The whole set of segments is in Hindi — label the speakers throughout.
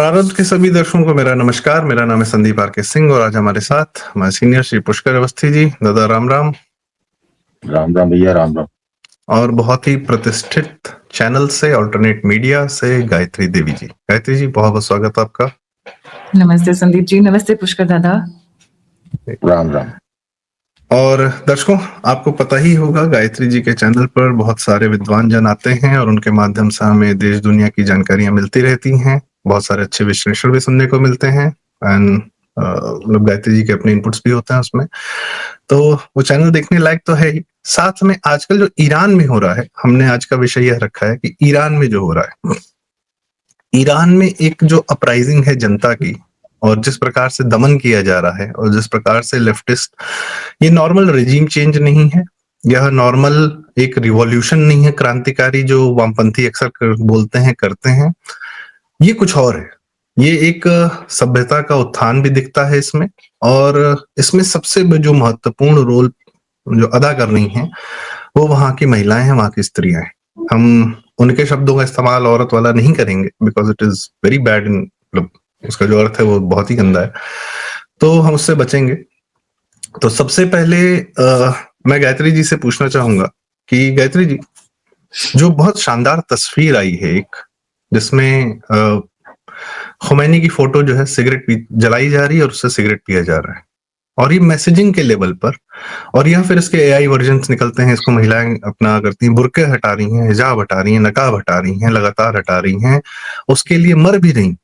Speaker 1: प्रारब्ध के सभी दर्शकों को मेरा नमस्कार। मेरा नाम है संदीप आर.के. सिंह और आज हमारे साथ हमारे सीनियर श्री पुष्कर अवस्थी जी। दादा राम राम।
Speaker 2: राम राम भैया, राम राम।
Speaker 1: और बहुत ही प्रतिष्ठित चैनल से, अल्टरनेट मीडिया से, गायत्री देवी जी। गायत्री जी, बहुत बहुत स्वागत आपका।
Speaker 3: नमस्ते संदीप जी। नमस्ते पुष्कर दादा।
Speaker 2: राम राम।
Speaker 1: और दर्शकों, आपको पता ही होगा गायत्री जी के चैनल पर बहुत सारे विद्वान जन आते हैं और उनके माध्यम से हमें देश दुनिया की जानकारियां मिलती रहती हैं। बहुत सारे अच्छे विश्लेषण भी सुनने को मिलते हैं एंड मतलब गायत्री जी के अपने इनपुट्स भी होते हैं उसमें। तो वो चैनल देखने लायक तो है ही। साथ में आजकल जो ईरान में हो रहा है, हमने आज का विषय यह रखा है कि ईरान में जो हो रहा है, ईरान में एक जो अपराइजिंग है जनता की और जिस प्रकार से दमन किया जा रहा है और जिस प्रकार से लेफ्टिस्ट, ये नॉर्मल रेजिम चेंज नहीं है, यह नॉर्मल एक रिवॉल्यूशन नहीं है क्रांतिकारी जो वामपंथी अक्सर बोलते हैं करते हैं। ये कुछ और है। ये एक सभ्यता का उत्थान भी दिखता है इसमें, और इसमें सबसे जो महत्वपूर्ण रोल जो अदा कर रही हैं वो वहां की महिलाएं हैं, वहां की स्त्रियां हैं। हम उनके शब्दों का इस्तेमाल औरत वाला नहीं करेंगे because it is very bad in, मतलब उसका जो अर्थ है वो बहुत ही गंदा है, तो हम उससे बचेंगे। तो सबसे पहले मैं गायत्री जी से पूछना चाहूंगा कि गायत्री जी, जो बहुत शानदार तस्वीर आई है एक, जिसमें खुमैनी की फोटो जो है सिगरेट जलाई जा रही है और उससे सिगरेट पिया जा रहा है, और ये मैसेजिंग के लेवल पर, और यह फिर इसके एआई वर्जन्स निकलते हैं, इसको महिलाएं अपना करती हैं, बुर्के हटा रही हैं, हिजाब हटा रही हैं, नकाब हटा रही हैं, लगातार हटा रही हैं, उसके लिए मर भी रही,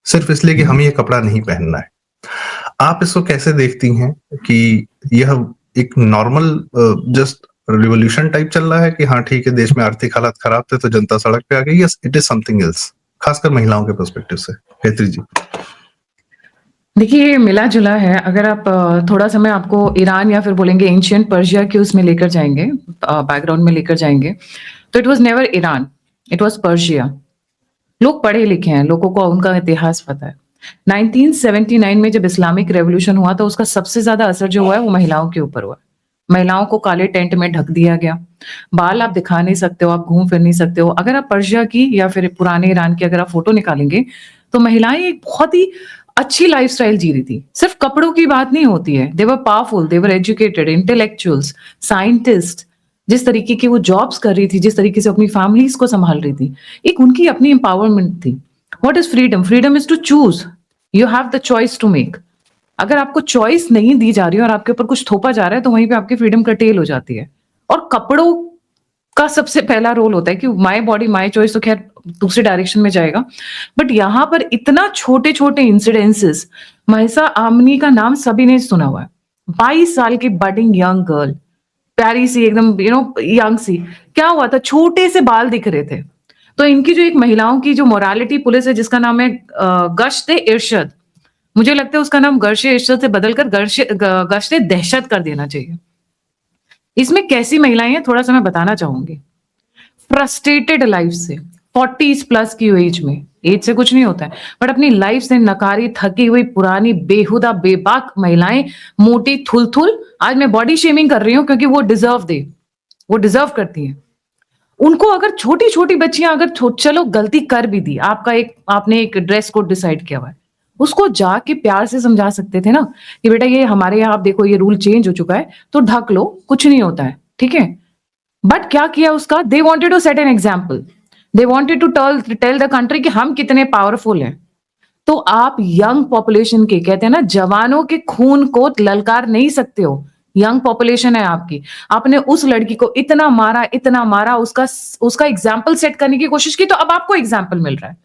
Speaker 1: सिर्फ इसलिए कि हमें ये कपड़ा नहीं पहनना है। आप इसको कैसे देखती हैं कि यह एक नॉर्मल जस्ट रिवोल्यूशन टाइप चल रहा है कि हाँ ठीक है, देश में आर्थिक हालात खराब थे तो जनता सड़क पे आ गई, yes it is something else, खासकर महिलाओं के पर्सपेक्टिव से? गायत्री जी।
Speaker 3: देखिए, ये मिला जुला है। अगर आप थोड़ा समय आपको ईरान या फिर बोलेंगे एंशियंट पर्शिया के उसमें लेकर जाएंगे, बैकग्राउंड में लेकर जाएंगे, तो it was never Iran, it was Persia. लोग पढ़े लिखे हैं, लोगों को उनका इतिहास पता है। 1979 में जब इस्लामिक रेवोल्यूशन हुआ तो उसका सबसे ज्यादा असर जो हुआ है वो महिलाओं के ऊपर हुआ। महिलाओं को काले टेंट में ढक दिया गया, बाल आप दिखा नहीं सकते हो, आप घूम फिर नहीं सकते हो। अगर आप पर्शिया की या फिर पुराने ईरान की अगर आप फोटो निकालेंगे तो महिलाएं एक बहुत ही अच्छी लाइफस्टाइल जी रही थी। सिर्फ कपड़ों की बात नहीं होती है, they were powerful, they were educated, intellectuals, scientist. जिस तरीके की वो जॉब्स कर रही थी, जिस तरीके से अपनी फैमिलीज को संभाल रही थी, एक उनकी अपनी एम्पावरमेंट थी। What is freedom? Freedom is to choose, you have the choice to make. अगर आपको चॉइस नहीं दी जा रही है और आपके ऊपर कुछ थोपा जा रहा है तो वहीं पे आपकी फ्रीडम कर्टेल हो जाती है। और कपड़ों का सबसे पहला रोल होता है कि माय बॉडी माय चॉइस, तो खैर दूसरे डायरेक्शन में जाएगा, बट यहाँ पर इतना छोटे छोटे इंसिडेंसेस। महिसा आमनी का नाम सभी ने सुना हुआ है। 22 साल की बडिंग यंग गर्ल, प्यारी सी एकदम यंग सी। क्या हुआ था? छोटे से बाल दिख रहे थे। तो इनकी जो एक महिलाओं की जो मोरालिटी पुलिस है जिसका नाम है गश्त-ए इरशद, मुझे लगता है उसका नाम गर्श-ए इरशद से बदलकर गश्त-ए दहशत कर देना चाहिए। इसमें कैसी महिलाएं हैं थोड़ा सा मैं बताना चाहूंगी। फ्रस्ट्रेटेड लाइफ से, 40s प्लस की एज में, एज से कुछ नहीं होता है, बट अपनी लाइफ से नकारी, थकी हुई, पुरानी, बेहुदा, बेबाक महिलाएं, मोटी, थुल, आज मैं बॉडी शेमिंग कर रही हूं क्योंकि वो डिजर्व करती हैं। उनको अगर छोटी छोटी बच्चियां अगर चलो गलती कर भी दी, आपने एक ड्रेस कोड डिसाइड किया हुआ है, उसको जाके प्यार से समझा सकते थे ना कि बेटा ये हमारे यहाँ आप देखो ये रूल चेंज हो चुका है तो ढक लो, कुछ नहीं होता है, ठीक है। बट क्या किया उसका? They wanted to set an example, they wanted to tell the country कि हम कितने पावरफुल हैं। तो आप यंग पॉपुलेशन के, कहते हैं ना, जवानों के खून को ललकार नहीं सकते हो। यंग पॉपुलेशन है आपकी, आपने उस लड़की को इतना मारा, उसका एग्जाम्पल सेट करने की कोशिश की, तो अब आपको एग्जाम्पल मिल रहा है।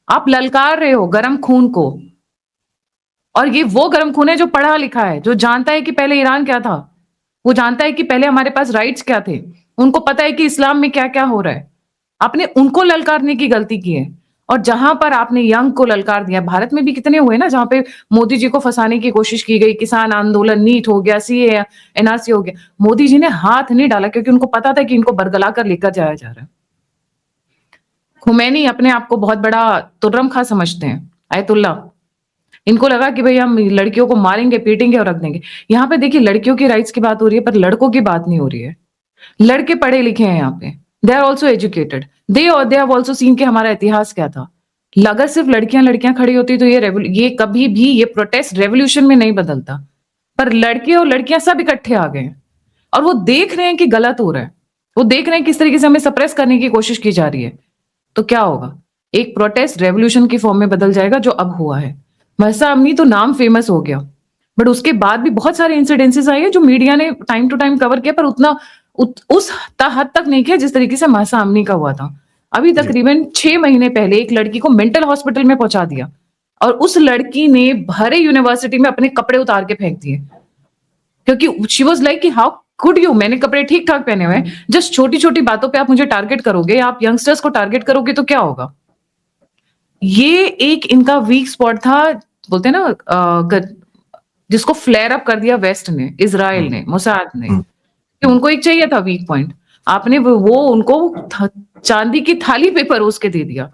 Speaker 3: आप ललकार रहे हो गर्म खून को, और ये वो गर्म खून है जो पढ़ा लिखा है, जो जानता है कि पहले ईरान क्या था, वो जानता है कि पहले हमारे पास राइट्स क्या थे, उनको पता है कि इस्लाम में क्या क्या हो रहा है। आपने उनको ललकारने की गलती की है। और जहां पर आपने यंग को ललकार दिया, भारत में भी कितने हुए ना जहां पे मोदी जी को फंसाने की कोशिश की गई, किसान आंदोलन, नीट हो गया, सीए एनआरसी हो गया, मोदी जी ने हाथ नहीं डाला क्योंकि उनको पता था कि इनको बरगला कर लेकर जाया जा रहा है। खुमैनी अपने आप को बहुत बड़ा तुर्रम खा समझते हैं, आयतुल्ला। इनको लगा कि भाई हम लड़कियों को मारेंगे, पीटेंगे और रख देंगे। यहाँ पे देखिए लड़कियों की राइट्स की बात हो रही है पर लड़कों की बात नहीं हो रही है। लड़के पढ़े लिखे हैं यहाँ पे, they are also educated, they have also seen कि हमारा इतिहास क्या था। अगर सिर्फ लड़कियां खड़ी होती तो ये कभी भी ये प्रोटेस्ट रेवोल्यूशन में नहीं बदलता। पर लड़के और लड़कियां सब इकट्ठे आ गए हैं और वो देख रहे हैं कि गलत हो रहा है। वो देख रहे हैं किस तरीके से हमें सप्रेस करने की कोशिश की जा रही है। तो क्या होगा? एक प्रोटेस्ट रेवोल्यूशन की फॉर्म में बदल जाएगा, जो अब हुआ है। महसा अमनी तो नाम फेमस हो गया, बट उसके बाद भी बहुत सारे इंसिडेंसेस आए हैं जो मीडिया ने टाइम टू टाइम कवर किया, पर उस हद तक नहीं किया जिस तरीके से महसा अमनी का हुआ था। अभी तकरीबन 6 महीने पहले एक लड़की को मेंटल हॉस्पिटल में पहुंचा दिया और उस लड़की ने भरे यूनिवर्सिटी में अपने कपड़े उतार के फेंक दिए, क्योंकि शी वाज लाइक कि हाउ कुड यू, मैंने कपड़े ठीक ठाक पहने हुए हैं, जस्ट छोटी छोटी बातों पे आप मुझे टारगेट करोगे, आप यंगस्टर्स को टारगेट करोगे तो क्या होगा? ये एक इनका वीक स्पॉट था, बोलते हैं ना, जिसको फ्लेयर अप कर दिया वेस्ट ने, इजराइल ने, मोसाद ने, कि उनको एक चाहिए था वीक पॉइंट। आपने वो उनको चांदी की थाली पे परोस के दे दिया।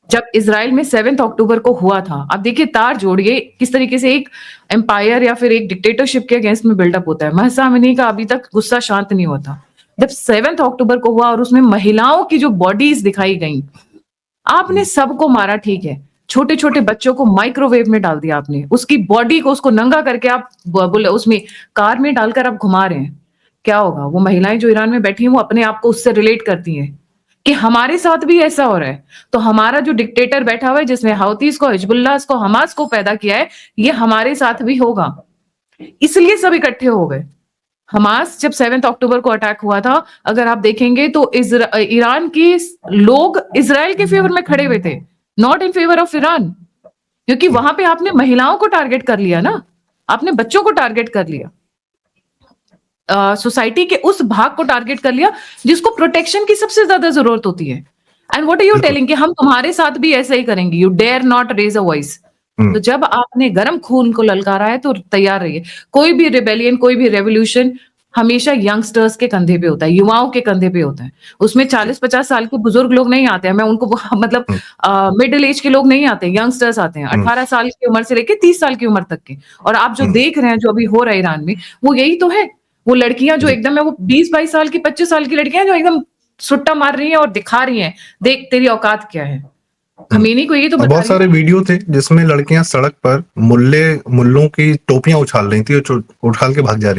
Speaker 3: जब इजराइल में 7 अक्टूबर को हुआ था, आप देखिए तार जोड़िए किस तरीके से एक एम्पायर या फिर एक डिक्टेटरशिप के अगेंस्ट में बिल्डअप होता है। महसा अमनी का अभी तक गुस्सा शांत नहीं होता। जब 7 अक्टूबर को हुआ और उसमें महिलाओं की जो बॉडीज दिखाई गई, आपने सबको मारा, ठीक है, छोटे छोटे बच्चों को माइक्रोवेव में डाल दिया आपने, उसकी बॉडी को उसको नंगा करके आप बोले उसमें कार में डालकर आप घुमा रहे हैं। क्या होगा? वो महिलाएं जो ईरान में बैठी हैं वो अपने आप को उससे रिलेट करती हैं कि हमारे साथ भी ऐसा हो रहा है। तो हमारा जो डिक्टेटर बैठा हुआ है जिसने हाउतीज को, हिजबुल्लाह को, हमास को पैदा किया है, ये हमारे साथ भी होगा। इसलिए सब इकट्ठे हो गए। हमास जब 7 अक्टूबर को अटैक हुआ था, अगर आप देखेंगे तो ईरान के लोग इजराइल के फेवर में खड़े हुए थे, not in favour of Iran, क्योंकि वहां पे आपने महिलाओं को टारगेट कर लिया ना, आपने बच्चों को टारगेट कर लिया, सोसाइटी के उस भाग को टारगेट कर लिया जिसको प्रोटेक्शन की सबसे ज्यादा जरूरत होती है। And what are you telling कि हम तुम्हारे साथ भी ऐसा ही करेंगे, you dare not raise a voice. तो जब आपने गर्म खून को ललकारा है तो तैयार रहिए। कोई भी रिबेलियन, कोई भी रेवोल्यूशन हमेशा यंगस्टर्स के कंधे पे होता है, युवाओं के कंधे पे होता है। उसमें 40-50 साल के बुजुर्ग लोग नहीं आते हैं, मैं उनको मतलब मिडिल एज के लोग नहीं आते, यंगस्टर्स आते हैं 18 साल की उम्र से लेके 30 साल की उम्र तक के। और आप जो देख रहे हैं जो अभी हो रहा है ईरान में, वो यही तो है। वो लड़कियां जो एकदम है, वो 20-22 साल की, 25 साल की लड़कियां जो एकदम सुट्टा मार रही हैं और दिखा रही हैं, देख तेरी औकात क्या है। खमीनी को ये तो
Speaker 1: बहुत सारे वीडियो थे जिसमें लड़कियां सड़क पर मुल्लों की टोपियां उछाल रही थी और उछाल के भाग जा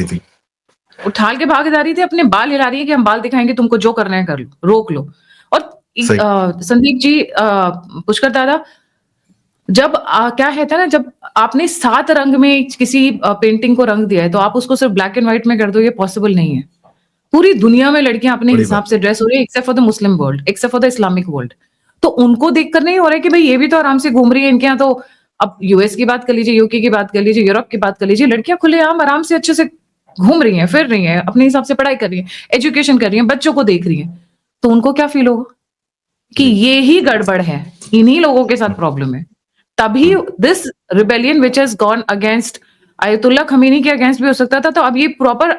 Speaker 1: रही थी, अपने बाल हिला रही है कि हम बाल दिखाएंगे, तुमको जो करना है कर लो, रोक लो। और संदीप जी, पुष्कर दादा, जब क्या है था ना, जब आपने 7 रंग में किसी पेंटिंग को रंग दिया है तो आप उसको सिर्फ ब्लैक एंड व्हाइट में कर दो, ये पॉसिबल नहीं है। पूरी दुनिया में लड़कियां अपने हिसाब से ड्रेस हो रही है, except for the Muslim world, except for the Islamic world. तो उनको देखकर नहीं हो रहा है कि भाई ये भी तो आराम से घूम रही है, इनके यहाँ तो, अब यूएस की बात कर लीजिए, यूके की बात कर लीजिए, यूरोप की बात कर लीजिए, लड़कियां खुलेआम आराम से अच्छे से घूम रही हैं, फिर रही हैं, अपने हिसाब से पढ़ाई कर रही हैं, एजुकेशन कर रही हैं, बच्चों को देख रही हैं। तो उनको क्या फील होगा कि ये ही गड़बड़ है, इन्हीं लोगों के साथ प्रॉब्लम है। तभी this rebellion which has gone against Ayatollah Khomeini के अगेंस्ट भी हो सकता था। तो अब ये प्रॉपर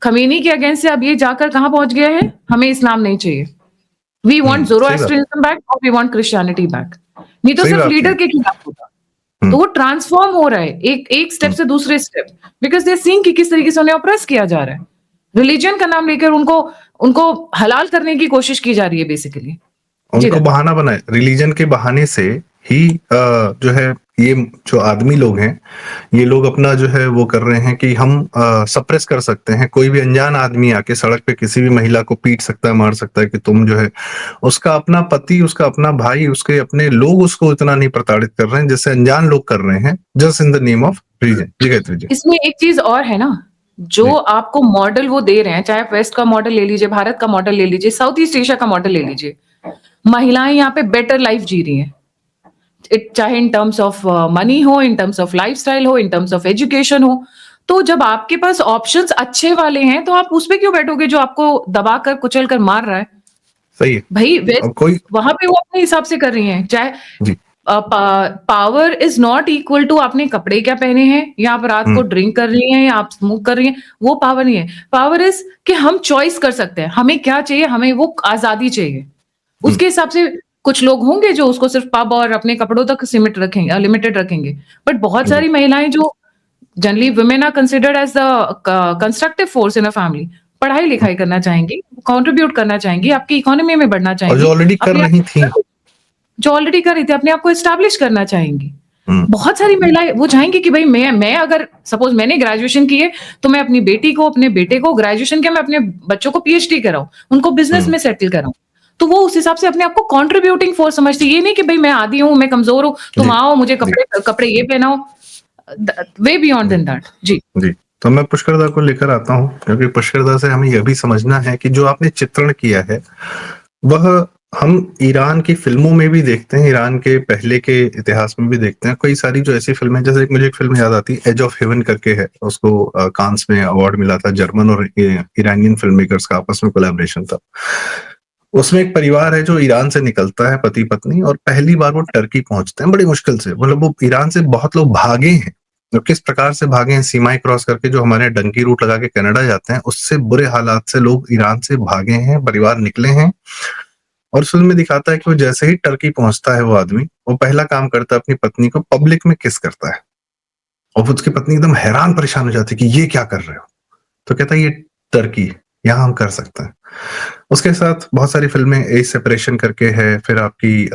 Speaker 1: खमीनी के अगेंस्ट से अब ये जाकर कहां पहुंच गया है, हमें इस्लाम नहीं चाहिए, वी वांट ज़ोरोएस्ट्रियनिज्म बैक और वी वांट क्रिश्चियनिटी बैक। नहीं तो सिर्फ लीडर के खिलाफ होगा। तो वो ट्रांसफॉर्म हो रहा है एक स्टेप से दूसरे स्टेप, बिकॉज दे सीइंग कि किस तरीके से उन्हें ऑप्रेस किया जा रहा है। रिलीजन का नाम लेकर उनको हलाल करने की कोशिश की जा रही है बेसिकली। उनको बहाना बनाए, रिलीजन के बहाने से ही जो है ये जो आदमी लोग हैं, ये लोग अपना जो है वो कर रहे हैं कि हम सप्रेस कर सकते हैं। कोई भी अनजान आदमी आके सड़क पे किसी भी महिला को पीट सकता है, मार सकता है कि तुम जो है, उसका अपना पति, उसका अपना भाई, उसके अपने लोग उसको इतना नहीं प्रताड़ित कर रहे हैं जैसे अनजान लोग कर रहे हैं, just in the name of religion. जी गायत्री जी,
Speaker 3: इसमें एक चीज और है ना, जो आपको मॉडल वो दे रहे हैं, चाहे आप वेस्ट का मॉडल ले लीजिए, भारत का मॉडल ले लीजिए, साउथ ईस्ट एशिया का मॉडल ले लीजिए, महिलाएं यहाँ पे बेटर लाइफ जी रही हैं, चाहे इन टर्म्स ऑफ मनी हो, इन टर्म्स ऑफ लाइफस्टाइल हो, इन टर्म्स ऑफ एजुकेशन हो। तो जब आपके पास ऑप्शंस अच्छे वाले हैं तो आप उस पे क्यों बैठोगे जो आपको दबाकर कुचल कर मार रहा है?
Speaker 1: सही है
Speaker 3: भाई, वहां पे वो अपने हिसाब से कर रही हैं। चाहे power is not equal to आपने कपड़े क्या पहने हैं, या आप रात को ड्रिंक कर रही हैं या आप स्मोक कर रही हैं, वो पावर नहीं है। पावर इज कि हम चॉइस कर सकते हैं, हमें क्या चाहिए, हमें वो आजादी चाहिए। उसके हिसाब से कुछ लोग होंगे जो उसको सिर्फ पब और अपने कपड़ों तक लिमिटेड रखेंगे, बट बहुत सारी महिलाएं जो generally women are considered as the constructive force in a family, पढ़ाई लिखाई करना चाहेंगी, कंट्रीब्यूट करना चाहेंगी, आपकी इकोनॉमी में बढ़ना चाहेंगी,
Speaker 1: जो ऑलरेडी कर रही थी।
Speaker 3: जो ऑलरेडी कर रही थी, अपने आप को एस्टैब्लिश करना चाहेंगी।
Speaker 1: हुँ।
Speaker 3: बहुत सारी महिलाएँ वो चाहेंगी कि भई मैं अगर सपोज़ मैंने ग्रेजुएशन की है, तो मैं अपनी बेटी को, अपने बेटे को ग्रेजुएशन किया, मैं अपने बच्चों को पीएचडी कराऊँ, उनको बिज़नेस
Speaker 1: हुँ।
Speaker 3: में सेटल कराऊँ। तो वो उस हिसाब से अपने आप को कंट्रीब्यूटिंग फोर्स समझती है। ये नहीं कि भई मैं आदी हूँ, मैं कमज़ोर हूँ, तुम
Speaker 1: जी,
Speaker 3: आओ मुझे
Speaker 1: जी,
Speaker 3: कपड़े ये पहनाओ। वे बियॉन्ड
Speaker 1: जी,
Speaker 3: देन दैट। जी।
Speaker 1: जी। तो मैं पुष्करदा को लेकर आता हूँ, क्योंकि पुष्करदा से हमें यह भी समझना है कि जो आपने चित्रण किया है, वह हम ईरान की फ़िल्मों में भी देखते हैं, ईरान के पहले के इतिहास में भी देखते हैं। कई सारी जो ऐसी फ़िल्में, जैसे मुझे एक फ़िल्म याद आती है, एज ऑफ हेवन करके है, उसको कान्स में अवार्ड मिला था, जर्मन और ईरानियन फ़िल्म मेकर्स का आपस में कोलैबोरेशन था। उसमें एक परिवार है जो ईरान से निकलता है, पति-पत्नी, और पहली बार वो टर्की पहुँचते हैं, बड़ी मुश्किल से। मतलब वो ईरान से बहुत लोग भागे हैं, और किस प्रकार से भागे हैं, सीमाएँ क्रॉस करके, जो हमारे यहाँ डंकी रूट लगा के कनाडा जाते हैं, उससे बुरे हालात से लोग ईरान से भागे हैं, परिवार निकले हैं। और फ़िल्म में दिखाता है कि वो जैसे ही टर्की पहुँचता है वो आदमी, वो पहला काम करता है, अपनी पत्नी को पब्लिक में किस करता है। और उसकी पत्नी एकदम हैरान परेशान हो जाती है कि ये क्या कर रहे हो? तो कहता है, ये टर्की, यहाँ हम कर सकते हैं। उसके साथ बहुत सारी फ़िल्में, एज सेपरेशन करके है, फिर आपकी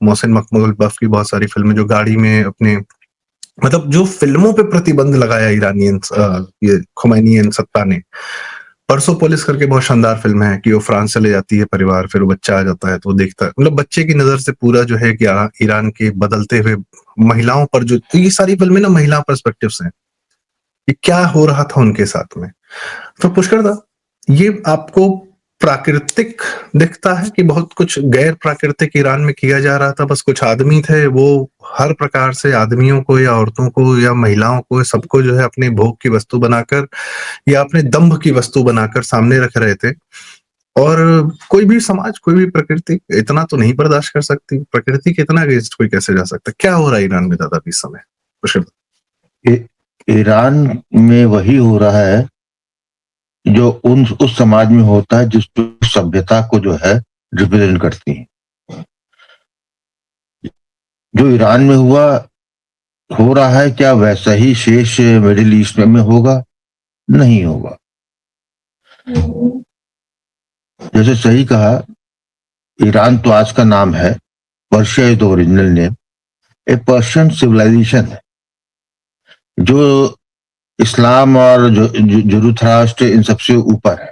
Speaker 1: मोहसिन मकबूल बफ़ की बहुत सारी फ़िल्में, जो गाड़ी में अपने, मतलब जो फ़िल्मों पे प्रतिबंध लगाया ईरानियंस, ये खुमैनियन सत्ता ने। परसोपोलिस करके बहुत शानदार फ़िल्म है, कि वो फ्रांस चले जाती है परिवार, फिर वो बच्चा आ जाता है, तो वो देखता है, मतलब बच्चे की नज़र से पूरा जो है कि ईरान के बदलते हुए महिलाओं पर, जो, तो ये सारी फ़िल्में ना महिला पर्सपेक्टिव से हैं, कि क्या हो रहा था उनके साथ में। तो पुष्कर दा, ये आपको प्राकृतिक दिखता है कि बहुत कुछ गैर प्राकृतिक ईरान में किया जा रहा था? बस कुछ आदमी थे, वो हर प्रकार से आदमियों को या औरतों को या महिलाओं को, सबको जो है अपने भोग की वस्तु बनाकर या अपने दंभ की वस्तु बनाकर सामने रख रहे थे। और कोई भी समाज, कोई भी प्रकृति इतना तो नहीं बर्दाश्त कर सकती। प्रकृति के इतना अगेंस्ट कोई कैसे जा सकता है? क्या हो रहा है ईरान में दादा अभी इस समय? पुष्कर दा।
Speaker 2: ईरान में वही हो रहा है जो उस समाज में होता है जिस सभ्यता को जो है रिप्रेजेंट करती है। जो ईरान में हो रहा है, क्या वैसा ही शेष मिडिल ईस्ट में होगा? नहीं होगा। जैसे सही कहा, ईरान तो आज का नाम है, Persia is the original name. A Persian civilization है, जो इस्लाम और ज़रूथराष्ट्र इन सबसे ऊपर है।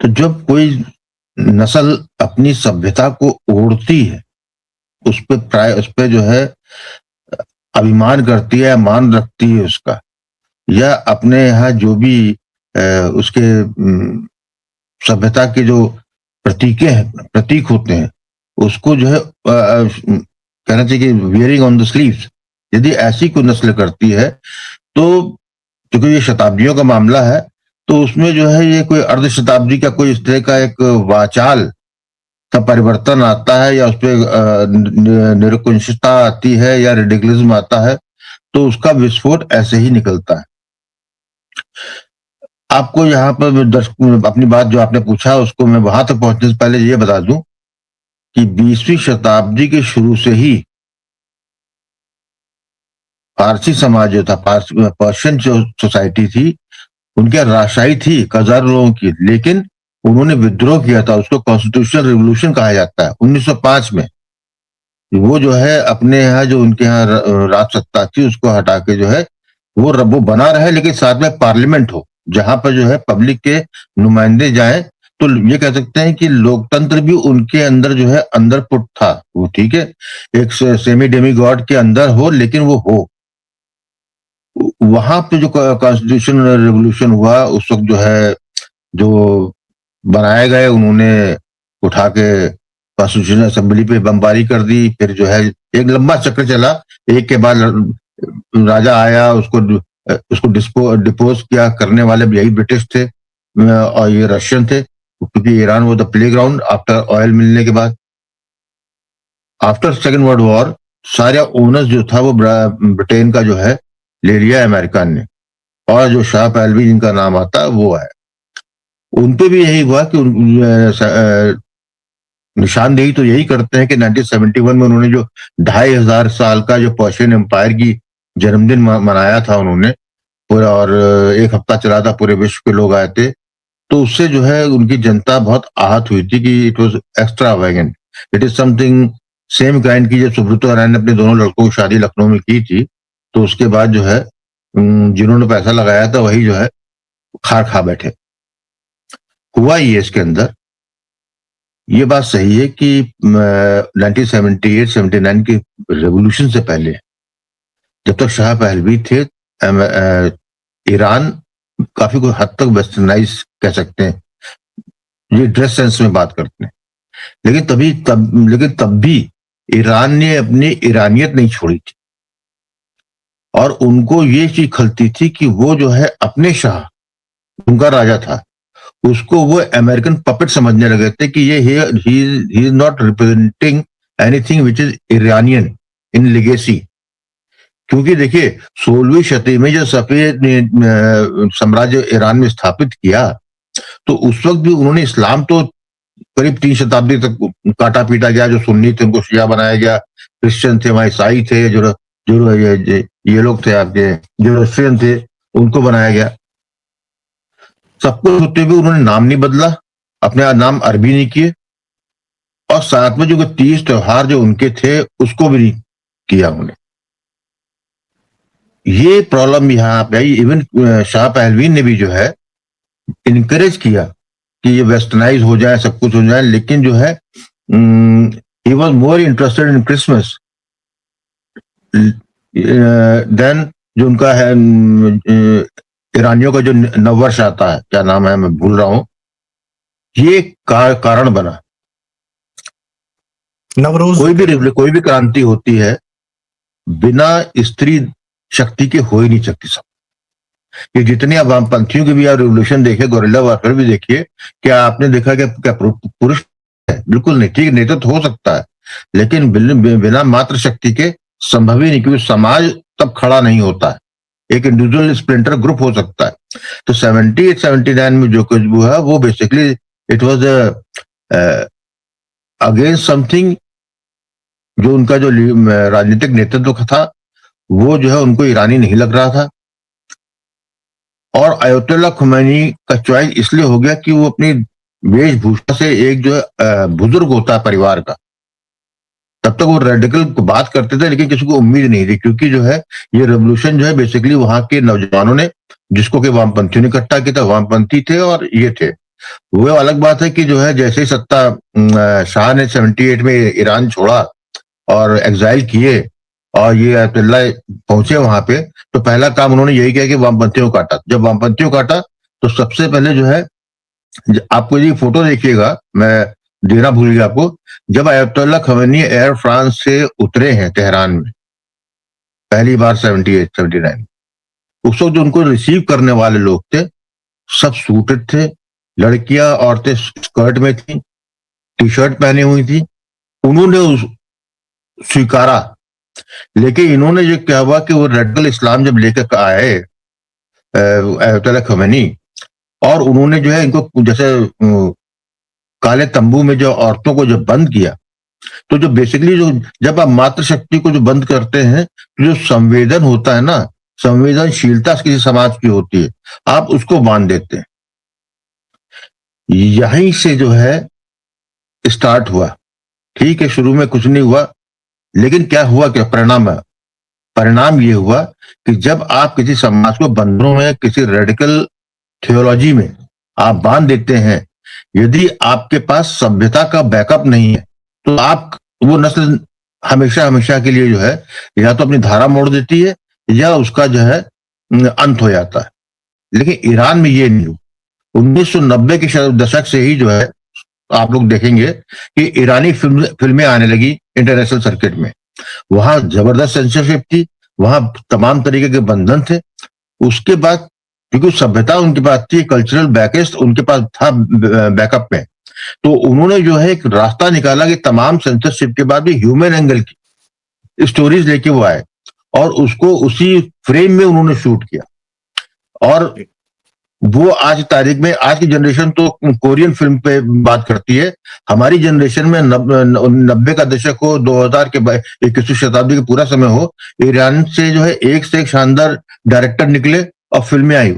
Speaker 2: तो जब कोई नस्ल अपनी सभ्यता को ओढ़ती है, उस पे जो है अभिमान करती है, मान रखती है उसका, या अपने यहाँ जो भी उसके सभ्यता के जो प्रतीक होते हैं, उसको जो है कहना चाहिए कि वियरिंग ऑन द स्लीव्स, यदि ऐसी कोई नस्ल करती है, तो क्योंकि ये शताब्दियों का मामला है, तो उसमें जो है ये कोई अर्ध शताब्दी का कोई इस तरह का एक वाचाल का परिवर्तन आता है, या उस पे निरकुंशता आती है, या रिडिकुलिज्म आता है, तो उसका विस्फोट ऐसे ही निकलता है। आपको यहाँ पर अपनी बात जो आपने पूछा, उसको मैं वहां तक पहुंचने से पहले ये बता दूं कि 20वीं शताब्दी के शुरू से ही पारसी समाज जो था, पर्शियन जो सोसाइटी थी, उनके राजशाही थी कजार लोगों की, लेकिन उन्होंने विद्रोह किया था। उसको कॉन्स्टिट्यूशनल रिवोल्यूशन कहा जाता है। 1905 में वो जो है अपने यहाँ जो उनके यहाँ राज सत्ता थी, उसको हटा के जो है वो बना रहे, लेकिन साथ में पार्लियामेंट हो, जहां पर जो है पब्लिक के नुमाइंदे जाए। तो ये कह सकते हैं कि लोकतंत्र भी उनके अंदर जो है अंदर पुट था। वो ठीक है, एक सेमी डेमी गॉड के अंदर हो, लेकिन वो हो। वहां पे जो कॉन्स्टिट्यूशन रिवोल्यूशन हुआ, उस वक्त जो है जो बनाए गए, उन्होंने उठा के कॉन्स्टिट्यूशन असेंबली पे बमबारी कर दी। फिर जो है एक लंबा चक्र चला, एक के बाद राजा आया, उसको डिपोज किया। करने वाले भी यही ब्रिटिश थे और ये रशियन थे, क्योंकि ईरान वो the play ground after oil मिलने के बाद। आफ्टर सेकेंड वर्ल्ड वॉर सारा ओनर्स जो था वो ब्रिटेन का जो है ले लिया अमेरिका ने, और जो शाह पहलवी जिनका नाम आता है वो है। उन पे भी यही हुआ कि निशानदेही तो यही करते हैं कि 1971 में उन्होंने जो 2500 साल का जो पर्शियन एम्पायर की जन्मदिन मनाया था उन्होंने पूरा, और एक हफ्ता चला था, पूरे विश्व के लोग आए थे। तो उससे जो है उनकी जनता बहुत आहत हुई थी कि it was extra wagon. It is something same kind की। जब सुब्रतो राय ने अपने दोनों लड़कों की शादी लखनऊ में की थी, तो उसके बाद जो है जिन्होंने पैसा लगाया था वही जो है खार खा बैठे। हुआ ये इसके अंदर, ये बात सही है कि 1978-79 की रेवोल्यूशन से पहले, जब तक शाह पहलवी थे, ईरान काफी कोई हद तक वेस्टर्नाइज कह सकते हैं, ये ड्रेस सेंस में बात करते हैं, लेकिन तब भी ईरान ने अपनी ईरानियत नहीं छोड़ी थी। और उनको ये चीज खलती थी कि वो जो है अपने शाह, उनका राजा था, उसको वो अमेरिकन पपेट समझने लगे थे कि ये he is not representing anything which is Iranian in legacy. क्योंकि देखिए 16वीं शताब्दी में जब सफेद ने साम्राज्य ईरान में स्थापित किया, तो उस वक्त भी उन्होंने इस्लाम तो करीब 3 शताब्दी तक काटा पीटा गया। जो सुन्नी थे उनको शिया बनाया गया, क्रिश्चियन थे, वहां ईसाई थे, जो ये लोग थे आपके जो रशियन थे, उनको बनाया गया। सब कुछ होते हुए उन्होंने नाम नहीं बदला, अपने नाम अरबी नहीं किए, और साथ में जो 30 त्योहार जो उनके थे उसको भी नहीं किया उन्होंने। ये प्रॉब्लम यहाँ पे आई। इवन शाह पहलवी ने भी जो है इनकरेज किया कि ये वेस्टर्नाइज हो जाए, सब कुछ हो जाए, लेकिन जो है he was more interested in Christmas than जो उनका है ईरानियों का जो नववर्ष आता है, क्या नाम है मैं भूल रहा हूं, ये कारण बना।
Speaker 1: नवरोज
Speaker 2: कोई भी क्रांति होती है बिना स्त्री शक्ति के हो ही नहीं सकती। सब ये जितने वामपंथियों की भी आप रिवोल्यूशन देखे, गोरिल्ला वारफेयर भी देखिए, क्या आपने देखा कि क्या पुरुष है? बिल्कुल नहीं। ठीक, नेतृत्व हो सकता है, लेकिन बिना मात्र शक्ति के संभव ही नहीं, क्योंकि समाज तब खड़ा नहीं होता है। एक इंडिविजुअल स्प्लिंटर ग्रुप हो सकता है। तो 78-79 में जो कुछ हुआ वो basically it was against something. जो उनका जो राजनीतिक नेतृत्व था वो जो है उनको ईरानी नहीं लग रहा था। और अयतुल्ला खुमैनी का चॉइस इसलिए हो गया कि वो अपनी वेशभूषा से एक जो है बुजुर्ग होता है परिवार का। तब तक वो रेडिकल बात करते थे, लेकिन किसी को उम्मीद नहीं थी, क्योंकि जो है ये रेवोल्यूशन जो है बेसिकली वहां के नौजवानों ने, जिसको कि वामपंथियों ने इकट्ठा किया था, वामपंथी थे और ये थे। वो अलग बात है कि जो है जैसे ही सत्ता शाह ने 78 में ईरान छोड़ा और एग्जाइल किए और ये अयतुल्ला पहुंचे वहां पे, तो पहला काम उन्होंने यही किया कि वामपंथियों को काटा। जब वामपंथियों को काटा तो सबसे पहले जो है, आपको ये फोटो देखिएगा, मैं देना भूल गया आपको, जब अयतुल्ला खमेनी एयर फ्रांस से उतरे हैं तेहरान में पहली बार 78-79, उस वक्त जो उनको रिसीव करने वाले लोग थे सब सूटेड थे, लड़कियां औरतें स्कर्ट में थी, टी शर्ट पहनी हुई थी। उन्होंने स्वीकारा, लेकिन इन्होंने जो क्या हुआ कि वो रेडिकल इस्लाम जब लेकर आए अयतुल्ला खमेनी, और उन्होंने जो है इनको जैसे काले तंबू में जो औरतों को जब बंद किया, तो जो बेसिकली जो जब आप मातृ शक्ति को जो बंद करते हैं, तो जो संवेदन होता है ना, संवेदनशीलता किसी समाज की होती है, आप उसको बांध देते हैं। यहीं से जो है स्टार्ट हुआ। ठीक है, शुरू में कुछ नहीं हुआ, लेकिन क्या हुआ, क्या परिणाम है? परिणाम ये हुआ कि जब आप किसी समाज को बंधनों में, किसी रेडिकल थियोलॉजी में आप बांध देते हैं, यदि आपके पास सभ्यता का बैकअप नहीं है, तो आप वो नस्ल हमेशा हमेशा के लिए जो है या तो अपनी धारा मोड़ देती है या उसका जो है अंत हो जाता है। लेकिन ईरान में ये नहीं हुआ। 1990 के दशक से ही जो है आप लोग देखेंगे कि ईरानी फिल्में आने लगी इंटरनेशनल सर्किट में। वहां जबरदस्त सेंसरशिप थी, वहां तमाम तरीके के बंधन थे। उसके बाद क्योंकि सभ्यता उनके पास थी, कल्चरल बैकेस्ट उनके पास था बैकअप में, तो उन्होंने जो है एक रास्ता निकाला कि तमाम सेंसरशिप के बाद भी ह्यूमन एंगल की स्टोरीज लेके वो आए और उसको उसी फ्रेम में उन्होंने शूट किया। और वो आज तारीख में, आज की जनरेशन तो कोरियन फिल्म पे बात करती है, हमारी जनरेशन में 90 का दशक हो, 2000 के 21वीं शताब्दी के पूरा समय हो, ईरान से जो है एक से एक शानदार डायरेक्टर निकले और फिल्में आई।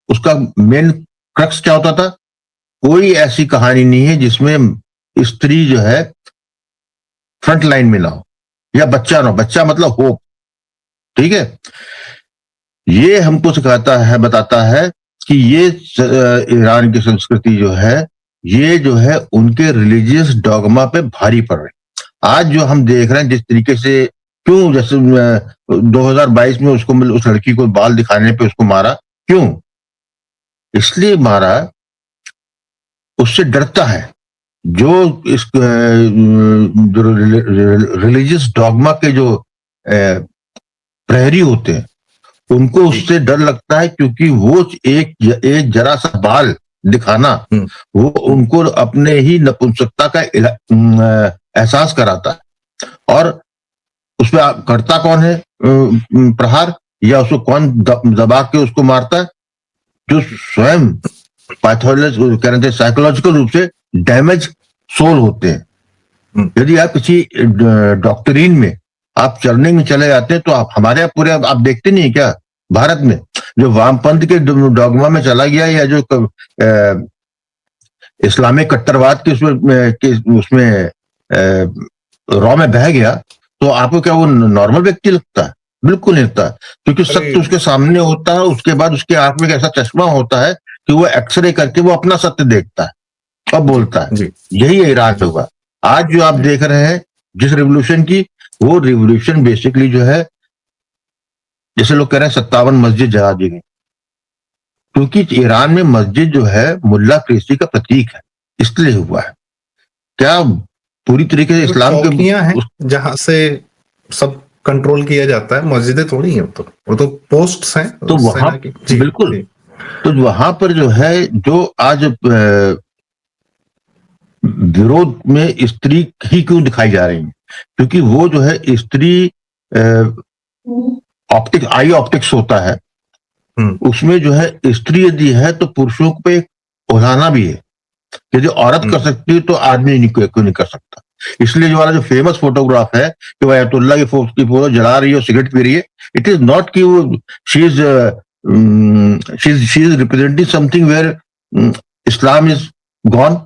Speaker 2: उसका मेन क्रक्स क्या होता था? कोई ऐसी कहानी नहीं है जिसमें स्त्री जो है फ्रंट लाइन में ना हो, या बच्चा ना हो, बच्चा मतलब होप, ठीक है। ये हमको सिखाता है, बताता है कि ये ईरान की संस्कृति जो है, ये जो है उनके रिलीजियस डॉगमा पे भारी पड़ रही। आज जो हम देख रहे हैं जिस तरीके से, क्यों जैसे 2022 में उसको उस लड़की को बाल दिखाने पे उसको मारा, क्यों? इसलिए मारा, उससे डरता है जो इस जो रिलीजियस डॉगमा के जो प्रहरी होते हैं, उनको उससे डर लगता है, क्योंकि वो एक जरा सा बाल दिखाना वो उनको अपने ही नपुंसकता का एहसास कराता है। और उसमें करता कौन है प्रहार, या उसको कौन दबा के उसको मारता है? जो स्वयं पैथोलॉजी साइकोलॉजिकल रूप से डैमेज सोल होते हैं। यदि आप किसी डॉक्टरीन में आप चलने में चले जाते हैं, तो आप हमारे यहाँ पूरे आप देखते नहीं क्या भारत में जो वामपंथ के डॉगमा में चला गया, या जो इस्लामिक कट्टरवाद के उसमें रॉ में बह गया, तो आपको क्या वो नॉर्मल व्यक्ति लगता है? बिल्कुल नहीं लगता, क्योंकि सत्य उसके सामने होता है। उसके बाद उसके आंख में एक ऐसा चश्मा होता है कि वो एक्सरे करके वो अपना सत्य देखता है और बोलता है। यही ईरान में हुआ। आज जो आप देख रहे हैं जिस रिवोल्यूशन की, वो रिवोल्यूशन बेसिकली जो है, जैसे लोग कह रहे हैं 57 मस्जिद जला दी गई, क्योंकि ईरान में मस्जिद जो है मुल्ला कृषि का प्रतीक है, इसलिए हुआ है। क्या पूरी तरीके से इस्लाम के
Speaker 1: हैं जहां से सब कंट्रोल किया जाता है, मस्जिदें थोड़ी हैं, वो तो पोस्ट्स हैं।
Speaker 2: तो वहां बिल्कुल, तो वहां पर जो है, जो आज विरोध में स्त्री ही क्यों दिखाई जा रही है, क्योंकि वो जो है स्त्री आई ऑप्टिक्स होता है, उसमें जो है स्त्री यदि है तो पुरुषों पे उलाना भी है। यदि औरत कर सकती है तो आदमी क्यों नहीं कर सकता? इसलिए जो वाला जो फेमस फोटोग्राफ है कि वो अयतुल्ला की फोटो जला रही है और सिगरेट पी रही है, इट इज नॉट कि वो she is representing something where Islam is gone.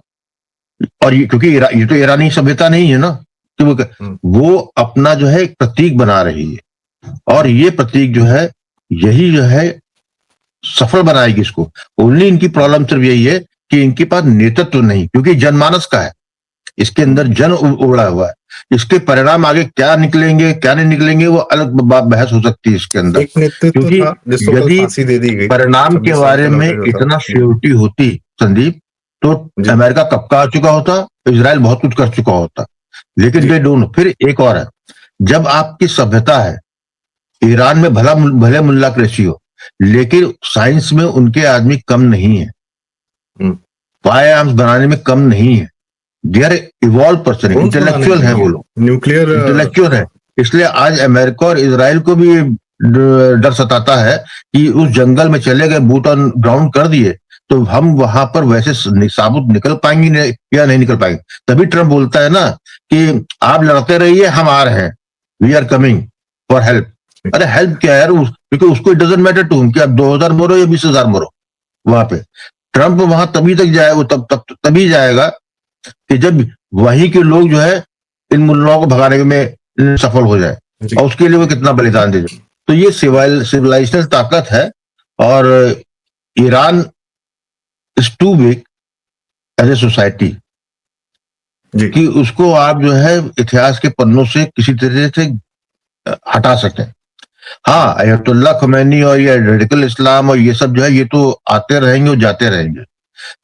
Speaker 2: और ये क्योंकि ये तो ईरानी सभ्यता नहीं है ना, कि वो अपना जो है एक प्रतीक बना रही है, और ये प्रतीक जो है, यही जो है सफल बनाएगी इसको। ओनली इनकी प्रॉब्लम सिर्फ यही है कि इनके पास नेतृत्व नहीं, क्योंकि जनमानस का है, इसके अंदर जन उड़ा हुआ है। इसके परिणाम आगे क्या निकलेंगे क्या नहीं निकलेंगे वो अलग बहस हो सकती है इसके अंदर, क्योंकि यदि परिणाम के बारे में इतना श्योरिटी होती संदीप, तो अमेरिका कब का आ चुका होता, इजराइल बहुत कुछ कर चुका होता। लेकिन दे डोंट। फिर एक और है, जब आपकी सभ्यता है, ईरान में भले मुल्ला कृषि हो, लेकिन साइंस में उनके आदमी कम नहीं है, फायर आर्म्स बनाने में कम नहीं है। They are evolve person, intellectual है वो लोग,
Speaker 1: न्यूक्लियर
Speaker 2: इंटेलेक्चुअल है। इसलिए आज अमेरिका और इजराइल को भी डर सताता है कि उस जंगल में चले गए, बूट ऑन ग्राउंड कर दिए, तो हम वहां पर वैसे साबुत निकल पाएंगे या नहीं निकल पाएंगे। तभी ट्रम्प बोलता है ना कि आप लड़ते रहिए, हम आ रहे हैं, we are coming for help. अरे हेल्प क्या है यार, क्योंकि उसको इट डजंट मैटर टू कि आप 2000 मरो या 20,000 मरो। वहां पे ट्रम्प वहां तभी तक जाए, वो तभी जाएगा कि जब वहीं के लोग जो है इन मुल्लाओं को भगाने में सफल हो जाए, और उसके लिए वो कितना बलिदान दे जाए। तो ये सिविलाइजेशनल ताकत है, और Iran is too big as a society कि उसको आप जो है इतिहास के पन्नों से किसी तरह से हटा सकें। हाँ, अयतुल्ला खमैनी और ये रेडिकल इस्लाम और ये सब जो है, ये तो आते रहेंगे और जाते रहेंगे,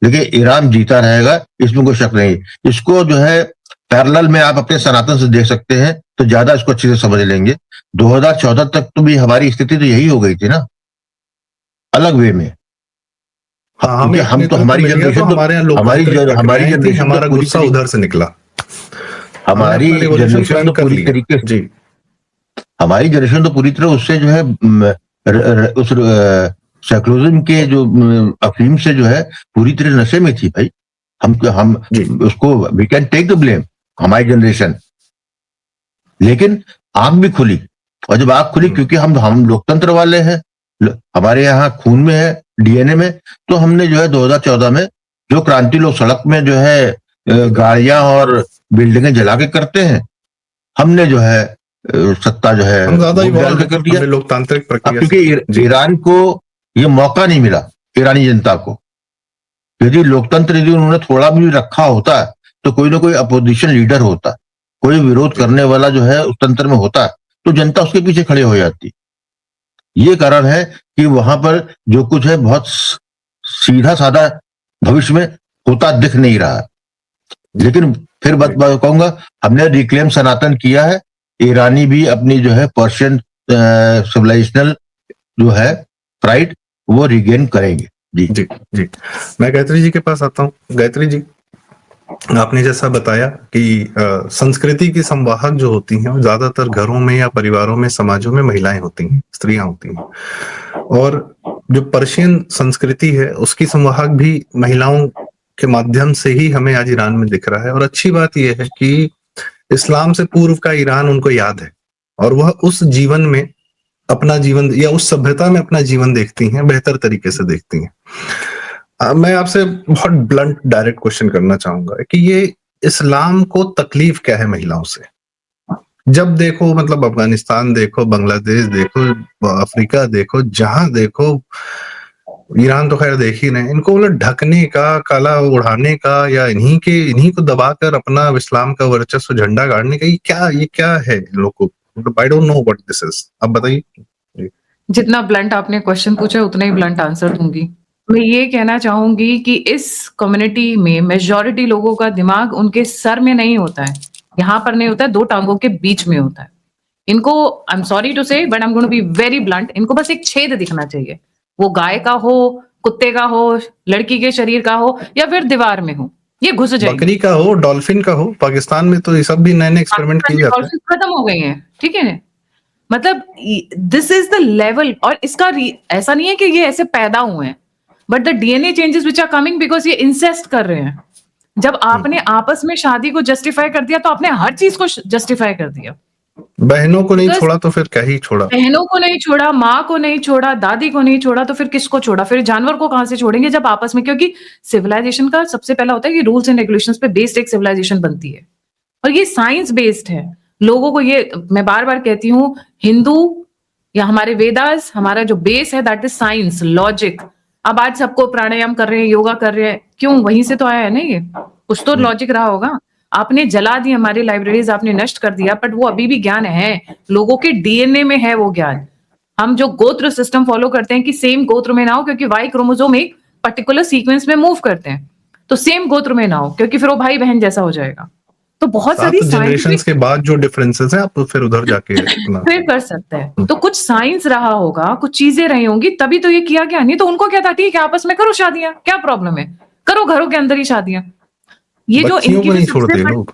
Speaker 2: लेकिन ईरान जीता रहेगा, इसमें कोई शक नहीं। इसको जो है पैरेलल में आप अपने सनातन से देख सकते हैं, तो ज्यादा इसको अच्छे से समझ लेंगे। 2014 तक तो भी हमारी स्थिति तो यही हो गई थी ना, अलग वे में। हम तो हमारी जनरेशन, हमारी जनरेशन,
Speaker 1: हमारा गुस्सा उधर से निकला,
Speaker 2: हमारी जनरेशन तो पूरी तरीके से, हमारी जनरेशन तो पूरी तरह उससे जो है उस सेकुलरिज्म के जो अफीम से जो है पूरी तरह नशे में थी भाई। हम उसको we can take the blame, हमारी जनरेशन। लेकिन आंख भी खुली, और जब आंख खुली, क्योंकि हम लोकतंत्र वाले हैं, हमारे यहाँ खून में है, डीएनए में, तो हमने जो है 2014 में जो क्रांति लोग सड़क में जो है गाड़ियां और बिल्डिंगें जला के करते हैं, हमने जो है सत्ता जो है
Speaker 1: हम ज्यादा
Speaker 2: वोट डाल
Speaker 1: इवॉल्व
Speaker 2: के कर दिया।
Speaker 1: हमने लोकतांत्रिक
Speaker 2: अब
Speaker 1: प्रक्रिया
Speaker 2: क्योंकि
Speaker 1: जी
Speaker 2: ईरान को ये मौका नहीं मिला, ईरानी जनता को, यदि लोकतंत्र यदि उन्होंने थोड़ा भी रखा होता तो कोई ना कोई अपोजिशन लीडर होता, कोई विरोध करने वाला जो है उस तंत्र में होता, तो जनता उसके पीछे खड़े हो जाती। ये कारण है कि वहां पर जो कुछ है बहुत सीधा साधा भविष्य में होता दिख नहीं रहा। लेकिन फिर बात कहूंगा, हमने रिक्लेम सनातन किया है, ईरानी भी अपनी जो है पर्शियन सिविलाइजेशनल जो है प्राइड वो रिगेन करेंगे। जी
Speaker 1: जी जी। मैं गायत्री जी के पास आता हूँ। गायत्री जी, आपने जैसा बताया कि संस्कृति की संवाहक जो होती हैं वो ज्यादातर घरों में या परिवारों में, समाजों में महिलाएं होती हैं, स्त्रियां होती हैं। और जो पर्शियन संस्कृति है उसकी संवाहक भी महिलाओं के माध्यम से ही हमें आज ईरान में दिख रहा है। और अच्छी बात यह है कि इस्लाम से पूर्व का ईरान उनको याद है और वह उस जीवन में अपना जीवन या उस सभ्यता में अपना जीवन देखती हैं, बेहतर तरीके से देखती हैं। मैं आपसे बहुत ब्लंट डायरेक्ट क्वेश्चन करना चाहूंगा कि ये इस्लाम को तकलीफ क्या है महिलाओं से? जब देखो, मतलब अफगानिस्तान देखो, बांग्लादेश देखो, अफ्रीका देखो, जहां देखो, ईरान तो खैर देख ही रहे, इनको मतलब ढकने का, काला उड़ाने का या इन्हीं को दबाकर अपना इस्लाम का वर्चस्व झंडा गाड़ने का, ये क्या है इन लोग को? I don't know what this is. अब बताइए।
Speaker 3: जितना ब्लंट आपने क्वेश्चन पूछा उतना ही ब्लंट आंसर दूंगी। मैं ये कहना चाहूंगी कि इस कम्युनिटी में मेजॉरिटी लोगों का दिमाग उनके सर में नहीं होता है, यहाँ पर नहीं होता है, दो टांगों के बीच में होता है। इनको, I am sorry to say but I am going to be very blunt, इनको बस एक छेद दिखना चाहिए, वो गाय का हो, कुत्ते का हो, लड़की के शरीर का हो या फिर दीवार में हो, ये घुस जाएंगे।
Speaker 1: बकरी का हो, डॉल्फिन का हो। पाकिस्तान में तो ये सब भी नए नए एक्सपेरिमेंट किए जाते हैं।
Speaker 3: खत्म हो गई हैं, ठीक है। मतलब दिस इज द लेवल। और इसका ऐसा नहीं है कि ये ऐसे पैदा हुए हैं, but the DNA changes which are coming because ये इंसेस्ट कर रहे हैं। जब आपने आपस में शादी को जस्टिफाई कर दिया तो आपने हर चीज को जस्टिफाई कर दिया।
Speaker 1: बहनों को नहीं छोड़ा तो फिर क्या ही छोड़ा?
Speaker 3: बहनों को नहीं छोड़ा, माँ को नहीं छोड़ा, दादी को नहीं छोड़ा, तो फिर किसको छोड़ा? फिर जानवर को कहां से छोड़ेंगे जब आपस में? क्योंकि सिविलाइजेशन का सबसे पहला होता है कि रूल्स एंड रेगुलेशंस पे बेस्ड एक सिविलाइजेशन बनती है, और ये साइंस बेस्ड है। लोगों को ये, मैं बार बार कहती हूँ, हिंदू या हमारे वेदास, हमारा जो बेस है दैट इज साइंस, लॉजिक। अब आज सबको प्राणायाम कर रहे हैं, योगा कर रहे हैं, क्यों? वहीं से तो आया है ना, ये कुछ तो लॉजिक रहा होगा। आपने जला दी हमारी लाइब्रेरीज, आपने नष्ट कर दिया, बट वो अभी भी ज्ञान है, लोगों के डीएनए में है वो ज्ञान। हम जो गोत्र सिस्टम फॉलो करते हैं कि सेम गोत्र में ना हो, क्योंकि वाई क्रोमोसोम एक पर्टिकुलर सीक्वेंस में मूव करते हैं, तो सेम गोत्र में ना हो, क्योंकि फिर वो भाई बहन जैसा हो जाएगा। तो बहुत सारी
Speaker 1: 7 जनरेशंस के बाद जो डिफरेंसेस हैं, आप तो फिर उधर जाके
Speaker 3: फिर कर सकते हैं। तो कुछ साइंस रहा होगा, कुछ चीजें रही होंगी, तभी तो ये किया गया। नहीं तो उनको क्या था, ठीक है आपस में करो शादियां, क्या प्रॉब्लम है, करो घरों के अंदर ही शादियां। ये जो
Speaker 1: बच्चियों को नहीं छोड़ते लोग।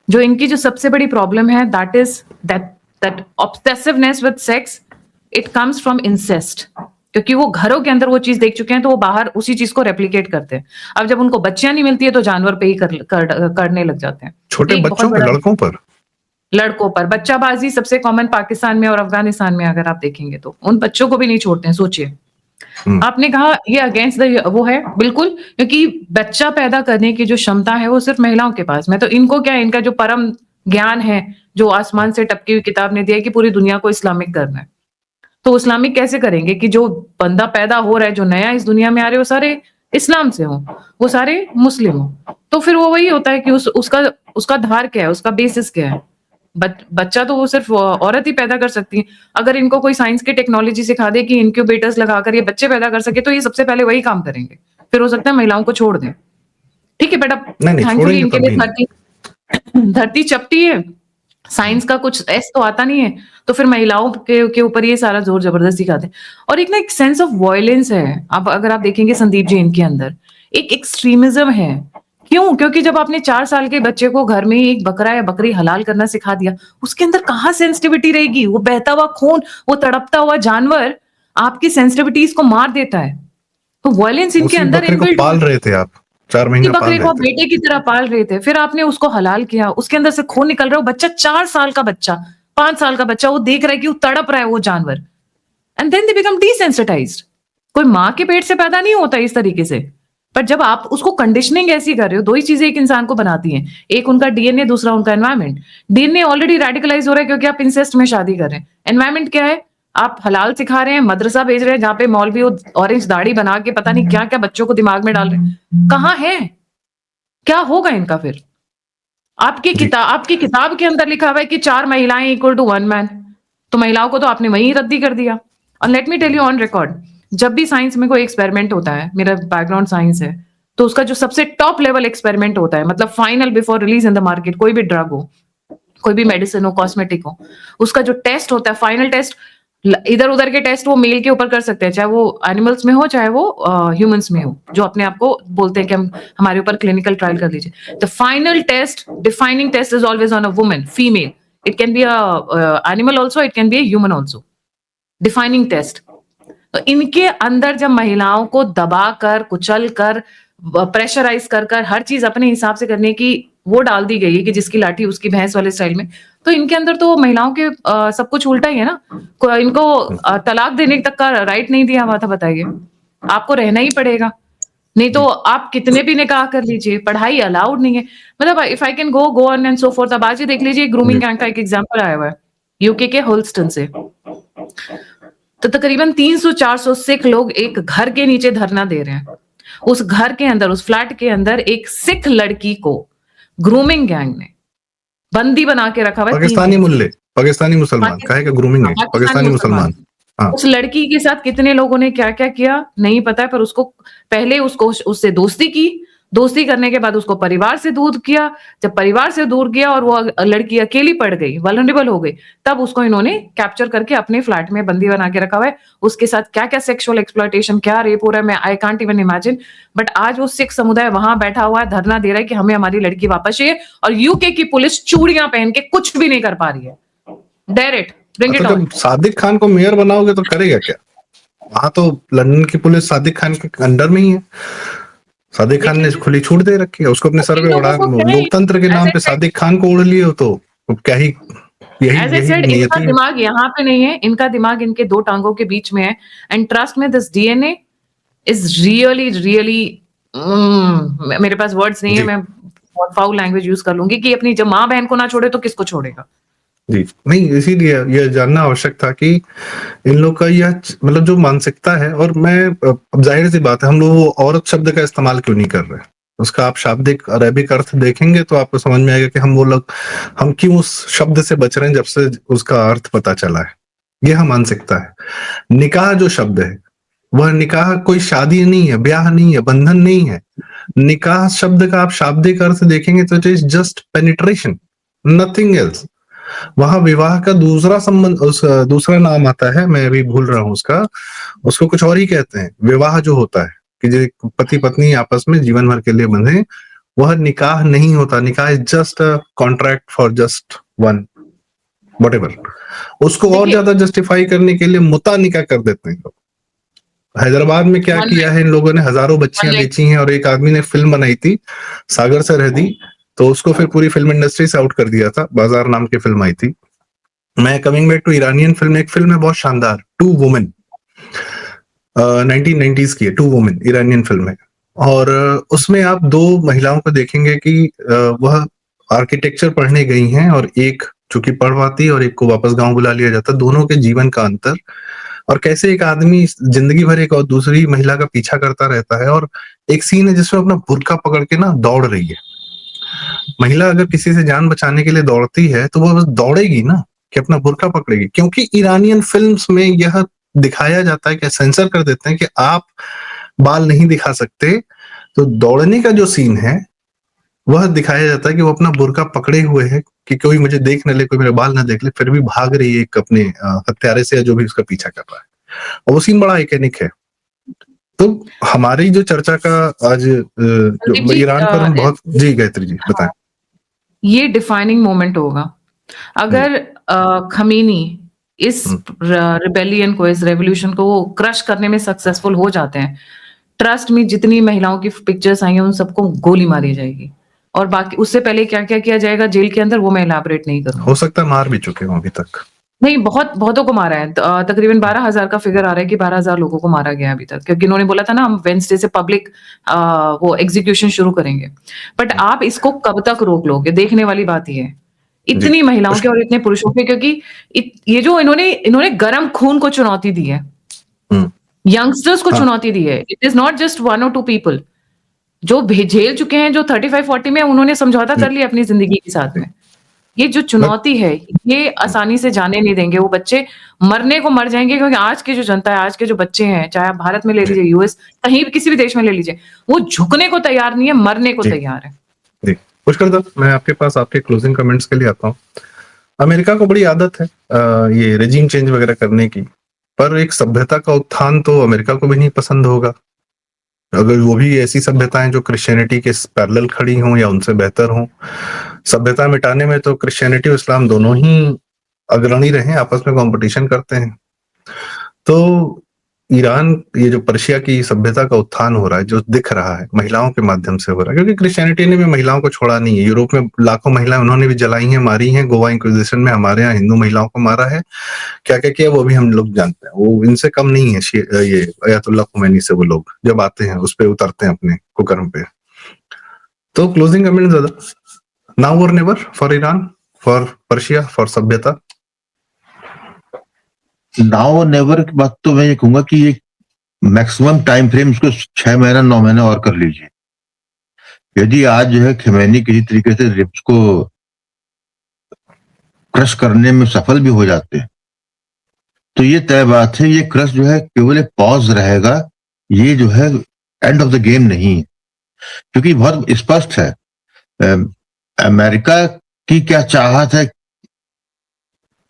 Speaker 3: जो इनकी जो सबसे बड़ी प्रॉब्लम है, that is that obsessiveness with sex, it comes from incest. क्योंकि वो घरों के अंदर वो चीज देख चुके हैं, तो वो बाहर उसी चीज को रेप्लिकेट करते हैं। अब जब उनको बच्चियां नहीं मिलती है तो जानवर पे ही करने लग जाते हैं।
Speaker 1: छोटे बच्चों पे, लड़कों पर,
Speaker 3: लड़कों पर बच्चाबाजी सबसे कॉमन पाकिस्तान में और अफगानिस्तान में अगर आप देखेंगे तो उन बच्चों को भी नहीं छोड़ते हैं। सोचिए, आपने कहा ये अगेंस्ट द वो है, बिल्कुल, क्योंकि बच्चा पैदा करने की जो क्षमता है वो सिर्फ महिलाओं के पास में। तो इनको क्या है, इनका जो परम ज्ञान है, जो आसमान से टपकी हुई किताब ने दिया है कि पूरी दुनिया को इस्लामिक करना है, तो इस्लामिक कैसे करेंगे कि जो बंदा पैदा हो रहा है, जो नया इस दुनिया में आ रहे हो, सारे इस्लाम से हो, वो सारे मुस्लिम हो। तो फिर वो वही होता है कि उसका धार क्या है, उसका बेसिस क्या है। बच्चा तो वो सिर्फ औरत ही पैदा कर सकती है। अगर इनको कोई साइंस की टेक्नोलॉजी सिखा दे कि इनक्यूबेटर्स लगाकर ये बच्चे पैदा कर सके, तो ये सबसे पहले वही काम करेंगे। फिर हो सकता है महिलाओं को छोड़ दें, ठीक है, बट अब थैंकफुली इनके लिए धरती चपटी है, साइंस का कुछ एस तो आता नहीं है, तो फिर महिलाओं के ऊपर ये सारा जोर जबरदस्ती खाते हैं। और एक ना एक सेंस ऑफ वायलेंस है। अब अगर आप देखेंगे संदीप जी, इनके अंदर एक एक्सट्रीमिज्म है। क्यों? क्योंकि जब आपने 4 साल के बच्चे को घर में ही एक बकरा या बकरी हलाल करना सिखा दिया, उसके अंदर कहाँ सेंसिटिविटी रहेगी? वो बहता हुआ खून, वो तड़पता हुआ जानवर आपकी सेंसिटिविटीज को मार देता है। तो वायलेंस इनके अंदर
Speaker 1: इनबिल्ट। पाल रहे थे आप 4 महीने,
Speaker 3: बकरे को बेटे की तरह पाल रहे थे, फिर आपने उसको हलाल किया, उसके अंदर से खून निकल रहा है, बच्चा 4 साल का बच्चा, 5 साल का बच्चा, वो देख रहा है कि वो तड़प रहा है वो जानवर, एंड देन दे बिकम डिसेंसिटाइज्ड। कोई माँ के पेट से पैदा नहीं होता इस तरीके से। पर जब आप उसको कंडीशनिंग ऐसी कर रहे हो, दो ही चीजें एक इंसान को बनाती हैं, एक उनका डीएनए, दूसरा उनका एनवायरमेंट। डीएनए ऑलरेडी रेडिकलाइज हो रहा है क्योंकि आप इंसेस्ट में शादी कर रहे हैं। एनवायरमेंट क्या है? आप हलाल सिखा रहे हैं, मदरसा भेज रहे हैं जहां पे मौलवी ऑरेंज दाढ़ी बना के पता नहीं क्या क्या बच्चों को दिमाग में डाल रहे हैं। कहाँ है? क्या होगा इनका फिर? आपकी किताब के अंदर लिखा हुआ है कि 4 महिलाएं इक्वल टू 1 मैन, तो महिलाओं को तो आपने वहीं रद्दी कर दिया। और let me tell you on record, जब भी साइंस में कोई एक्सपेरिमेंट होता है, मेरा बैकग्राउंड साइंस है, तो उसका जो सबसे टॉप लेवल एक्सपेरिमेंट होता है, मतलब final before release in the market, कोई भी ड्रग हो, कोई भी मेडिसिन हो, कॉस्मेटिक हो, उसका जो टेस्ट होता है, फाइनल टेस्ट, इधर उधर के टेस्ट वो मेल के ऊपर कर सकते हैं, चाहे वो एनिमल्स में हो चाहे वो ह्यूमंस में हो, जो अपने आप को बोलते हैं कि हम हमारे ऊपर क्लिनिकल ट्रायल कर लीजिए। The final test, defining test is always on a woman, female. It can be a animal also, it can be a human also. Defining test. तो इनके अंदर जब महिलाओं को दबा कर, कुचल कर, प्रेशराइज कर कर हर चीज अपने हिसाब से करने की वो डाल दी गई है कि जिसकी लाठी उसकी भैंस वाले स्टाइल में, तो इनके अंदर तो महिलाओं के सब कुछ उल्टा ही है ना। इनको तलाक देने तक का राइट नहीं दिया हुआ था, बताइए। आपको रहना ही पड़ेगा, नहीं तो आप कितने भी निकाह कर लीजिए, पढ़ाई अलाउड नहीं है। मतलब if I can go on and so fourth. अब आज ही देख लीजिए, ग्रूमिंग गैंग का एक एग्जांपल आया हुआ है यूके के होल्स्टन से। तो तकरीबन 300-400 सिख लोग एक घर के नीचे धरना दे रहे हैं। उस घर के अंदर, उस फ्लैट के अंदर एक सिख लड़की को ग्रूमिंग गैंग ने बंदी बना के रखा हुआ है।
Speaker 1: पाकिस्तानी मुल्ले, पाकिस्तानी मुसलमान, काहे का ग्रूमिंग है, पाकिस्तानी मुसलमान। हाँ।
Speaker 3: उस लड़की के साथ कितने लोगों ने क्या क्या किया नहीं पता है, पर उसको पहले उससे दोस्ती की, दोस्ती करने के बाद उसको परिवार से दूर किया। जब परिवार से दूर किया और वो लड़की अकेली पड़ गई, वल्नरेबल हो गई, तब उसको इन्होंने कैप्चर करके अपने फ्लैट में बंदी बना के रखा हुआ है। उसके साथ क्या क्या सेक्सुअल एक्सप्लॉयटेशन, क्या रेप हो रहा है, मैं I can't even imagine. But आज वो सिख समुदाय वहां बैठा हुआ है, धरना दे रहा है कि हमें हमारी लड़की वापस चाहिए, और यूके की पुलिस चूड़ियां पहन के कुछ भी नहीं कर पा रही है। Dare it, bring it on.
Speaker 1: जब सादिक खान को मेयर बनाओगे तो करेगा क्या? वहां तो लंदन की पुलिस सादिक खान के अंडर में ही है। सादिक खान ने खुली छूट दे रखी है उसको अपने सर पे उड़ा, लोकतंत्र के नाम पे सादिक खान को उड़ लिए हो तो क्या ही, यही
Speaker 3: इनका दिमाग यहाँ पे नहीं है, इनका दिमाग इनके दो टांगों के बीच में है। एंड ट्रस्ट में, दिस डीएनए इज रियली मेरे पास वर्ड्स नहीं है, मैं बहुत फाउल लैंग्वेज यूज कर लूंगी कि अपनी जब माँ बहन को ना छोड़े तो किसको छोड़ेगा।
Speaker 1: जी नहीं, इसीलिए यह जानना आवश्यक था कि इन लोग का यह मतलब जो मानसिकता है, और मैं अब जाहिर सी बात है हम लोग वो औरत शब्द का इस्तेमाल क्यों नहीं कर रहे, उसका आप शाब्दिक अरेबिक अर्थ देखेंगे तो आपको समझ में आएगा कि हम क्यों उस शब्द से बच रहे हैं जब से उसका अर्थ पता चला है। यह मानसिकता है। निकाह जो शब्द है, वह निकाह कोई शादी नहीं है, ब्याह नहीं है, बंधन नहीं है। निकाह शब्द का आप शाब्दिक अर्थ देखेंगे तो it is just penetration, nothing else. वहां विवाह का दूसरा संबंध, दूसरा नाम आता है, मैं अभी भूल रहा हूं उसको कुछ और ही कहते हैं। विवाह जो होता है कि जो पति पत्नी आपस में जीवन भर के लिए बंधे, वह निकाह नहीं होता। निकाह is just a contract for just one whatever. उसको और ज्यादा जस्टिफाई करने के लिए मुता निकाह कर देते हैं लोग। हैदराबाद में क्या किया है इन लोगों ने, हजारों बच्चियां बेची हैं, और एक आदमी ने फिल्म बनाई थी सागर सरहदी, तो उसको फिर पूरी फिल्म इंडस्ट्री से आउट कर दिया था। बाजार नाम की फिल्म आई थी। मैं coming back to Iranian film, एक फिल्म है बहुत शानदार, टू वुमेन, 1990s की है, टू वुमेन, ईरानियन फिल्म है। और उसमें आप दो महिलाओं को देखेंगे कि वह आर्किटेक्चर पढ़ने गई हैं, और एक चूंकि पढ़ पाती है और एक को वापस गांव बुला लिया जाता है। दोनों के जीवन का अंतर, और कैसे एक आदमी जिंदगी भर एक और दूसरी महिला का पीछा करता रहता है। और एक सीन है जिसमें अपना बुर्का पकड़ के ना दौड़ रही है। महिला अगर किसी से जान बचाने के लिए दौड़ती है तो वो बस दौड़ेगी ना, कि अपना बुर्का पकड़ेगी। क्योंकि ईरानियन फिल्म्स में यह दिखाया जाता है कि सेंसर कर देते हैं कि आप बाल नहीं दिखा सकते, तो दौड़ने का जो सीन है वह दिखाया जाता है कि वो अपना बुर्का पकड़े हुए है कि कोई मुझे देख न ले, कोई मेरे बाल ना देख ले, फिर भी भाग रही है एक अपने हत्यारे से या जो भी उसका पीछा कर रहा है। और वो सीन बड़ा आइकॉनिक है। तो हमारी जो चर्चा का आज जो ईरान पर हम बहुत, जी गायत्री जी बताएं।
Speaker 3: ये डिफाइनिंग मोमेंट होगा अगर खमीनी इस रिबेलियन को, इस रेवोल्यूशन को क्रश करने में सक्सेसफुल हो जाते हैं। ट्रस्ट में जितनी महिलाओं की पिक्चर्स आई हैं उन सबको गोली मारी जाएगी, और बाकी उससे पहले क्या क्या किया जाएगा जेल के अंदर वो मैं इलाबरेट नहीं करूंगा।
Speaker 1: हो सकता है मार भी चुके हों अभी तक।
Speaker 3: नहीं, बहुतों को मारा है। तकरीबन 12,000 का फिगर आ रहा है कि 12,000 लोगों को मारा गया अभी तक, क्योंकि उन्होंने बोला था ना हम वेडनेसडे से पब्लिक वो एग्जीक्यूशन शुरू करेंगे। बट आप इसको कब तक रोक लोगे? देखने वाली बात ये है।
Speaker 1: जी।
Speaker 3: इतनी महिलाओं के और इतने पुरुषों के, क्योंकि ये जो इन्होंने गर्म खून को चुनौती दी है।
Speaker 1: हुँ।
Speaker 3: यंगस्टर्स को
Speaker 1: हाँ।
Speaker 3: चुनौती दी है। इट इज़ नॉट जस्ट 1 और 2 पीपल जो झेल चुके हैं, जो 35-40 में उन्होंने समझौता
Speaker 1: जी,
Speaker 3: कर लिया अपनी ज़िंदगी के साथ
Speaker 1: जी।
Speaker 3: में। ये जो
Speaker 1: मैं
Speaker 3: चुनौती है, ये आसानी से जाने नहीं देंगे। वो बच्चे मरने को मर जाएँगे, क्योंकि आज की जो जनता है, आज के जो बच्चे हैं, चाहे आप भारत में ले
Speaker 1: जी,
Speaker 3: लीजिए, यूएस, कहीं भी किसी भी देश में ले लीजिए, वो झुकने को तैयार नहीं है, मरने को
Speaker 1: जी,
Speaker 3: तैयार है।
Speaker 1: जी। पुष्कर दा, मैं आपके पास आपके क्लोजिंग कमेंट्स के लिए आता हूँ। अमेरिका को बड़ी आदत है ये रेजिम चेंज वगैरह करने की, पर एक सभ्यता का उत्थान तो अमेरिका को भी नहीं पसंद होगा। अगर वो भी ऐसी सभ्यताएँ जो क्रिश्चियनिटी के पैरेलल खड़ी हों या उनसे बेहतर हों। सभ्यता मिटाने में तो क्रिश्चियनिटी और इस्लाम दोनों ही अग्रणी रहे हैं, आपस में कॉम्पिटिशन करते हैं। तो ईरान, ये जो पर्शिया की सभ्यता का उत्थान हो रहा है, जो दिख रहा है, महिलाओं के माध्यम से हो रहा है, क्योंकि क्रिश्चियनिटी ने भी महिलाओं को छोड़ा नहीं है। यूरोप में लाखों महिलाएँ उन्होंने भी जलाई हैं, मारी हैं। गोवा इंक्विजिशन में हमारे यहाँ हिंदू महिलाओं को मारा है। क्या-क्या किया वो भी हम लोग जानते हैं। वो इनसे कम नहीं है ये अयतुल्लाह खुमैनी से वो लोग, जब आते हैं उस पे उतरते हैं अपने कुकर्म पे। तो क्लोजिंग कमेंट्स दादा, नाउ और never for Iran, for Persia, for सभ्यता?
Speaker 2: नाउ और नेवर की बात तो मैं ये कहूंगा कि ये मैक्सिमम टाइम फ्रेम उसको 6 महीना 9 महीना और कर लीजिए। यदि आज जो है खमैनी किसी तरीके से रिप्स को क्रश करने में सफल भी हो जाते हैं, तो ये तय बात है, ये क्रश जो है केवल एक पॉज रहेगा, ये जो है एंड ऑफ द गेम नहीं है। क्योंकि बहुत स्पष्ट है, अमेरिका की क्या चाहत है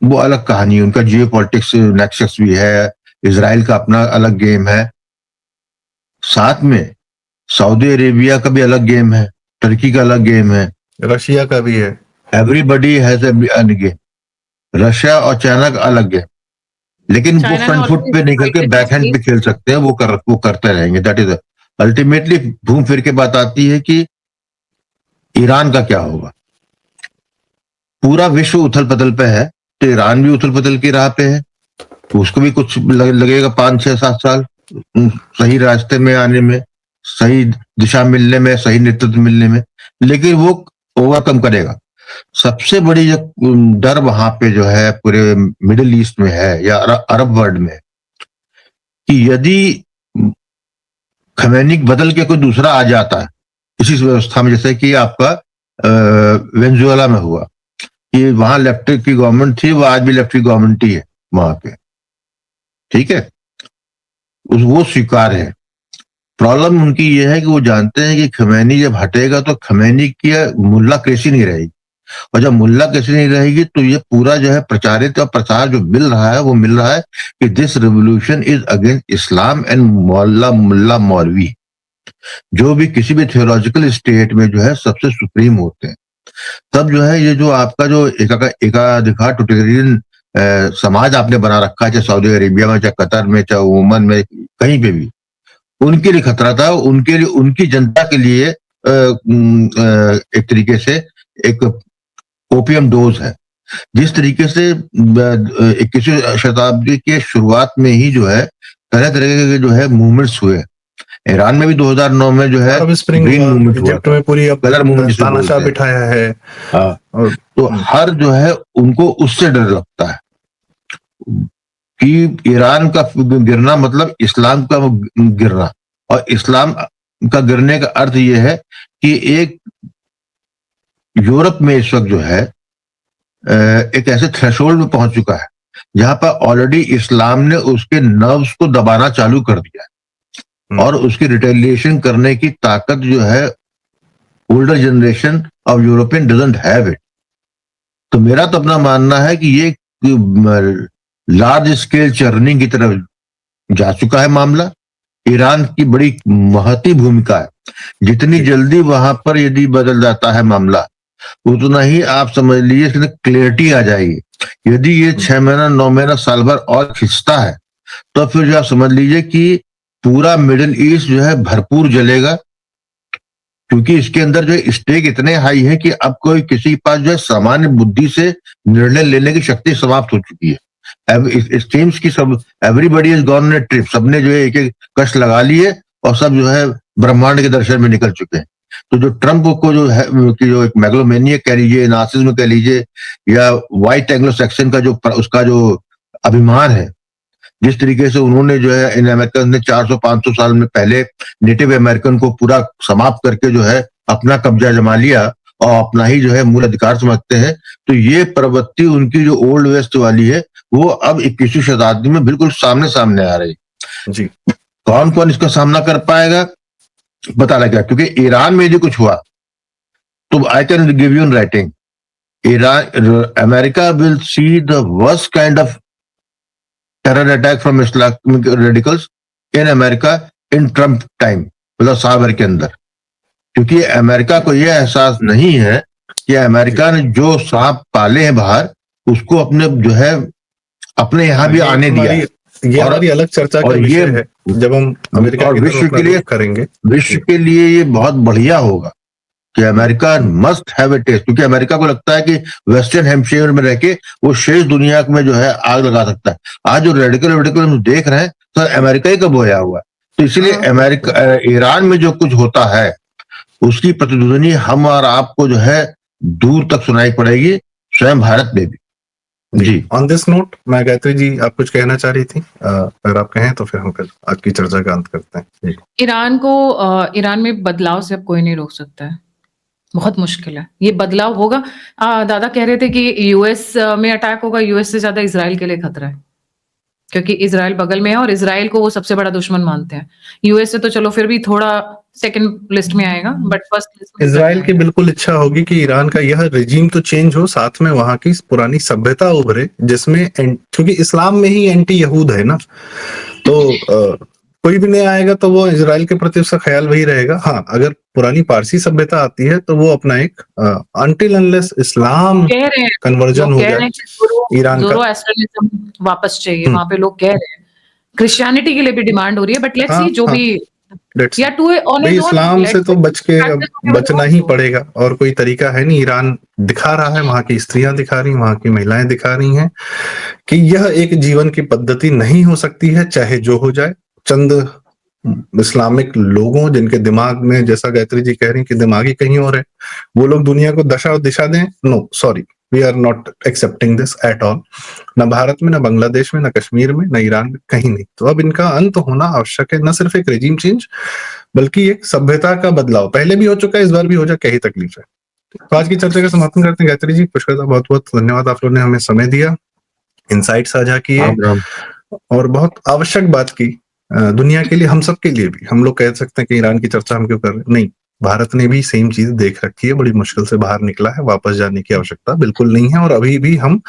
Speaker 2: वो अलग कहानी है, उनका जियो पॉलिटिक्स नेक्सस भी है, इसराइल का अपना अलग गेम है, साथ में सऊदी अरेबिया का भी अलग गेम है, टर्की का अलग गेम है,
Speaker 1: रशिया का भी है।
Speaker 2: Everybody has a game, Russia और चाइना का अलग गेम। लेकिन वो
Speaker 3: चाइना ने
Speaker 2: फ्रंट फुट पे
Speaker 3: ऑलरेडी
Speaker 2: निकल के
Speaker 3: डिसाइडेड
Speaker 2: बैक हैंड पे
Speaker 3: कि
Speaker 2: खेल सकते हैं, वो करते रहेंगे। दैट इज अल्टीमेटली घूम फिर के बात आती है कि ईरान का क्या होगा। पूरा विश्व उथल पथल पे है, तो ईरान भी उथल पथल की राह पे है, तो उसको भी कुछ लगेगा 5-6-7 साल सही रास्ते में आने में, सही दिशा मिलने में, सही नेतृत्व मिलने में, लेकिन वो ओवरकम करेगा। सबसे बड़ी जो डर वहां पे जो है पूरे मिडिल ईस्ट में है या अरब वर्ल्ड में, कि यदि खमैनी बदल के कोई दूसरा आ जाता है इसी व्यवस्था में, जैसे कि आपका वेनेजुएला में हुआ, कि वहां लेफ्ट की गवर्नमेंट थी, वो आज भी लेफ्ट की गवर्नमेंट ही है वहां पे, ठीक है, वो स्वीकार है। प्रॉब्लम उनकी ये है कि वो जानते हैं कि खमैनी जब हटेगा तो खमैनी की मुल्ला कृषि नहीं रहेगी, और जब मुल्ला कृषि नहीं रहेगी तो ये पूरा जो है प्रचारित और प्रचार जो मिल रहा है वो मिल रहा है कि this revolution is against Islam and mullah maulvi, जो भी किसी भी थियोलॉजिकल स्टेट में जो है सबसे सुप्रीम होते हैं। तब जो है ये जो आपका जो एकाधिकार टोटलिटेरियन समाज आपने बना रखा है, चाहे सऊदी अरेबिया में, चाहे कतर में, चाहे ओमान में, कहीं पे भी, उनके लिए खतरा था, उनके लिए, उनकी जनता के लिए एक तरीके से एक ओपियम डोज है। जिस तरीके से 21वीं शताब्दी के शुरुआत में ही जो है तरह तरह के जो है मूवमेंट्स हुए, ईरान में भी 2009 में जो है
Speaker 1: अरब स्प्रिंग
Speaker 2: ग्रीन
Speaker 1: हुआ,
Speaker 2: मूवमेंट हुआ,
Speaker 1: इजिप्ट में पूरी अब
Speaker 2: कलर मूवमेंट जिसे
Speaker 1: तानाशाह
Speaker 2: बोलते हैं।
Speaker 1: बिठाया है।
Speaker 2: हाँ,
Speaker 1: और
Speaker 2: तो हर जो है उनको उससे डर लगता है कि ईरान का गिरना मतलब इस्लाम का गिरना, और इस्लाम का गिरने का अर्थ यह है कि एक यूरोप में इस वक्त जो है एक ऐसे थ्रेशोल्ड में पहुंच चुका है जहां पर ऑलरेडी इस्लाम ने उसके नर्व्स को दबाना चालू कर दिया है, और उसकी रिटेलिएशन करने की ताकत जो है older generation of European doesn't have it. तो मेरा तो अपना मानना है कि ये लार्ज स्केल चर्निंग की तरफ जा चुका है मामला। ईरान की बड़ी महती भूमिका है, जितनी जल्दी वहां पर यदि बदल जाता है मामला, उतना ही आप समझ लीजिए इसमें क्लियरिटी आ जाएगी। यदि ये 6 महीना 9 महीना साल भर और खिंचता है तो फिर जो आप समझ लीजिए कि पूरा मिडिल ईस्ट जो है भरपूर जलेगा, क्योंकि इसके अंदर जो है स्टेक इतने हाई है कि अब कोई किसी के पास जो है सामान्य बुद्धि से निर्णय लेने की शक्ति समाप्त हो चुकी है। स्ट्रीम्स की सब everybody is gone on A trip, सबने जो है एक एक कष्ट लगा लिए और सब जो है ब्रह्मांड के दर्शन में निकल चुके हैं। तो जो ट्रंप को जो है कि जो एक मैग्लोमेनिया कह लीजिए, नार्सिसिज्म कह लीजिए, या व्हाइट एंग्लो सेक्शन का जो उसका जो अभिमान है, जिस तरीके से उन्होंने जो है इन अमेरिकन ने 400-500 साल में पहले नेटिव अमेरिकन को पूरा समाप्त करके जो है अपना कब्जा जमा लिया और अपना ही जो है मूल अधिकार समझते हैं, तो ये प्रवृत्ति उनकी जो ओल्ड वेस्ट वाली है वो अब 21वीं शताब्दी में बिल्कुल सामने सामने आ रही
Speaker 1: जी।
Speaker 2: कौन कौन इसका सामना कर पाएगा पता लगा, क्योंकि ईरान में यदि कुछ हुआ तो I can give you in writing, Iran America will see the worst kind of terror attack from Islamic radicals in America in Trump time, मतलब साल भर के अंदर। क्योंकि अमेरिका को यह एहसास नहीं है कि अमेरिका ने जो सांप पाले हैं बाहर उसको अपने जो है अपने यहाँ भी आने दिया।
Speaker 1: ये हमारी अलग चर्चा का विषय है जब हम अमेरिका
Speaker 2: और विश्व के लिए
Speaker 1: करेंगे।
Speaker 2: विश्व के लिए ये बहुत बढ़िया होगा कि America must have a test, क्योंकि अमेरिका को लगता है कि वेस्टर्न हेमस्फीयर में रह के वो शेष दुनिया में जो है आग लगा सकता है। आज जो रेडिकल हम देख रहे हैं तो अमेरिका ही का बोया हुआ है, तो इसलिए अमेरिका ईरान में जो कुछ होता है उसकी प्रतिध्वनि हम और आपको जो है दूर तक सुनाई पड़ेगी, स्वयं भारत में भी। जी,
Speaker 1: ऑन दिस नोट मैं गायत्री जी आप कुछ कहना चाह रही थी, अगर आप कहें तो फिर हम फिर आज की चर्चा का अंत करते हैं।
Speaker 3: ईरान में बदलाव से अब कोई नहीं रोक सकता है, बहुत मुश्किल है ये बदलाव होगा। दादा कह रहे थे कि यूएस में अटैक होगा, यूएस से ज्यादा इजराइल के लिए खतरा है, क्योंकि इजराइल बगल में है और इजराइल को वो सबसे बड़ा दुश्मन मानते हैं। यूएस से तो चलो फिर भी थोड़ा सेकंड लिस्ट में आएगा, बट फर्स्ट लिस्ट में
Speaker 1: इजराइल की बिल्कुल इच्छा होगी कि ईरान का यह रिजीम तो चेंज हो, साथ में वहां की पुरानी सभ्यता उभरे, जिसमें क्योंकि इस्लाम में ही एंटी यहूद है ना, तो कोई भी नहीं आएगा तो वो इजराइल के प्रति उसका ख्याल वही रहेगा। हाँ, अगर पुरानी पारसी सभ्यता आती है तो वो अपना एक अनटिल अनलेस इस्लाम कन्वर्जन हो जाए ईरान का
Speaker 3: वापस चाहिए, वहां पे लोग कह रहे हैं क्रिश्चियनिटी के लिए भी डिमांड हो रही है, बट लेट्स सी जो भी या टू
Speaker 1: इस्लाम से तो बचना ही पड़ेगा और कोई तरीका है नहीं। ईरान दिखा रहा है, वहां की स्त्रियां दिखा रही हैं, वहां की महिलाएं दिखा रही हैं कि यह एक जीवन की पद्धति नहीं हो सकती है, चाहे जो हो जाए। चंद इस्लामिक लोगों जिनके दिमाग में, जैसा गायत्री जी कह रही कि दिमागी कहीं और है, वो लोग दुनिया को दशा और दिशा दें, no sorry, we are not accepting this at all. न भारत में, न बांग्लादेश में, न कश्मीर में, न ईरान में, कहीं नहीं। तो अब इनका अंत होना आवश्यक है, न सिर्फ एक रेजिम चेंज बल्कि एक सभ्यता का बदलाव। पहले भी हो चुका है, इस बार भी हो जाए, क्या ही तकलीफ है। तो आज की चर्चा का समापन करते हैं। गायत्री जी पुष्करता, बहुत बहुत धन्यवाद, आप लोगों ने हमें समय दिया, इनसाइट साझा किए और बहुत आवश्यक बात की दुनिया के लिए, हम सब के लिए भी। हम लोग कह सकते हैं कि ईरान की चर्चा हम क्यों कर रहे हैं, नहीं, भारत ने भी सेम चीज देख रखी है, बड़ी मुश्किल से बाहर निकला है, वापस जाने की आवश्यकता बिल्कुल नहीं है और अभी भी हम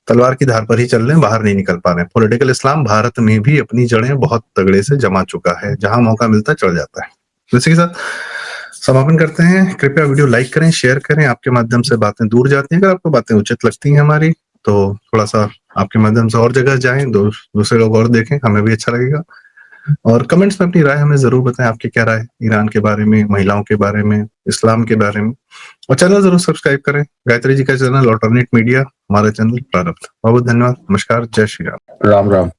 Speaker 1: तलवार की धार पर ही चल रहे हैं, बाहर नहीं निकल पा रहे हैं। पॉलिटिकल इस्लाम भारत में भी अपनी जड़ें बहुत तगड़े से जमा चुका है, जहां मौका मिलता है चढ़ जाता है। इसी के साथ समापन करते हैं। कृपया वीडियो लाइक करें, शेयर करें, आपके माध्यम से बातें दूर जाती हैं। अगर आपको बातें उचित लगती हैं हमारी तो थोड़ा सा आपके माध्यम से और जगह जाएं, दूसरे लोग और देखें, हमें भी अच्छा लगेगा। और कमेंट्स में अपनी राय हमें जरूर बताएं, आपकी क्या राय ईरान के बारे में, महिलाओं के बारे में, इस्लाम के बारे में। और चैनल जरूर सब्सक्राइब करें, गायत्री जी का चैनल ऑल्टरनेट मीडिया, हमारा चैनल प्रारब्ध। बहुत बहुत धन्यवाद, नमस्कार, जय श्री राम।
Speaker 2: राम राम।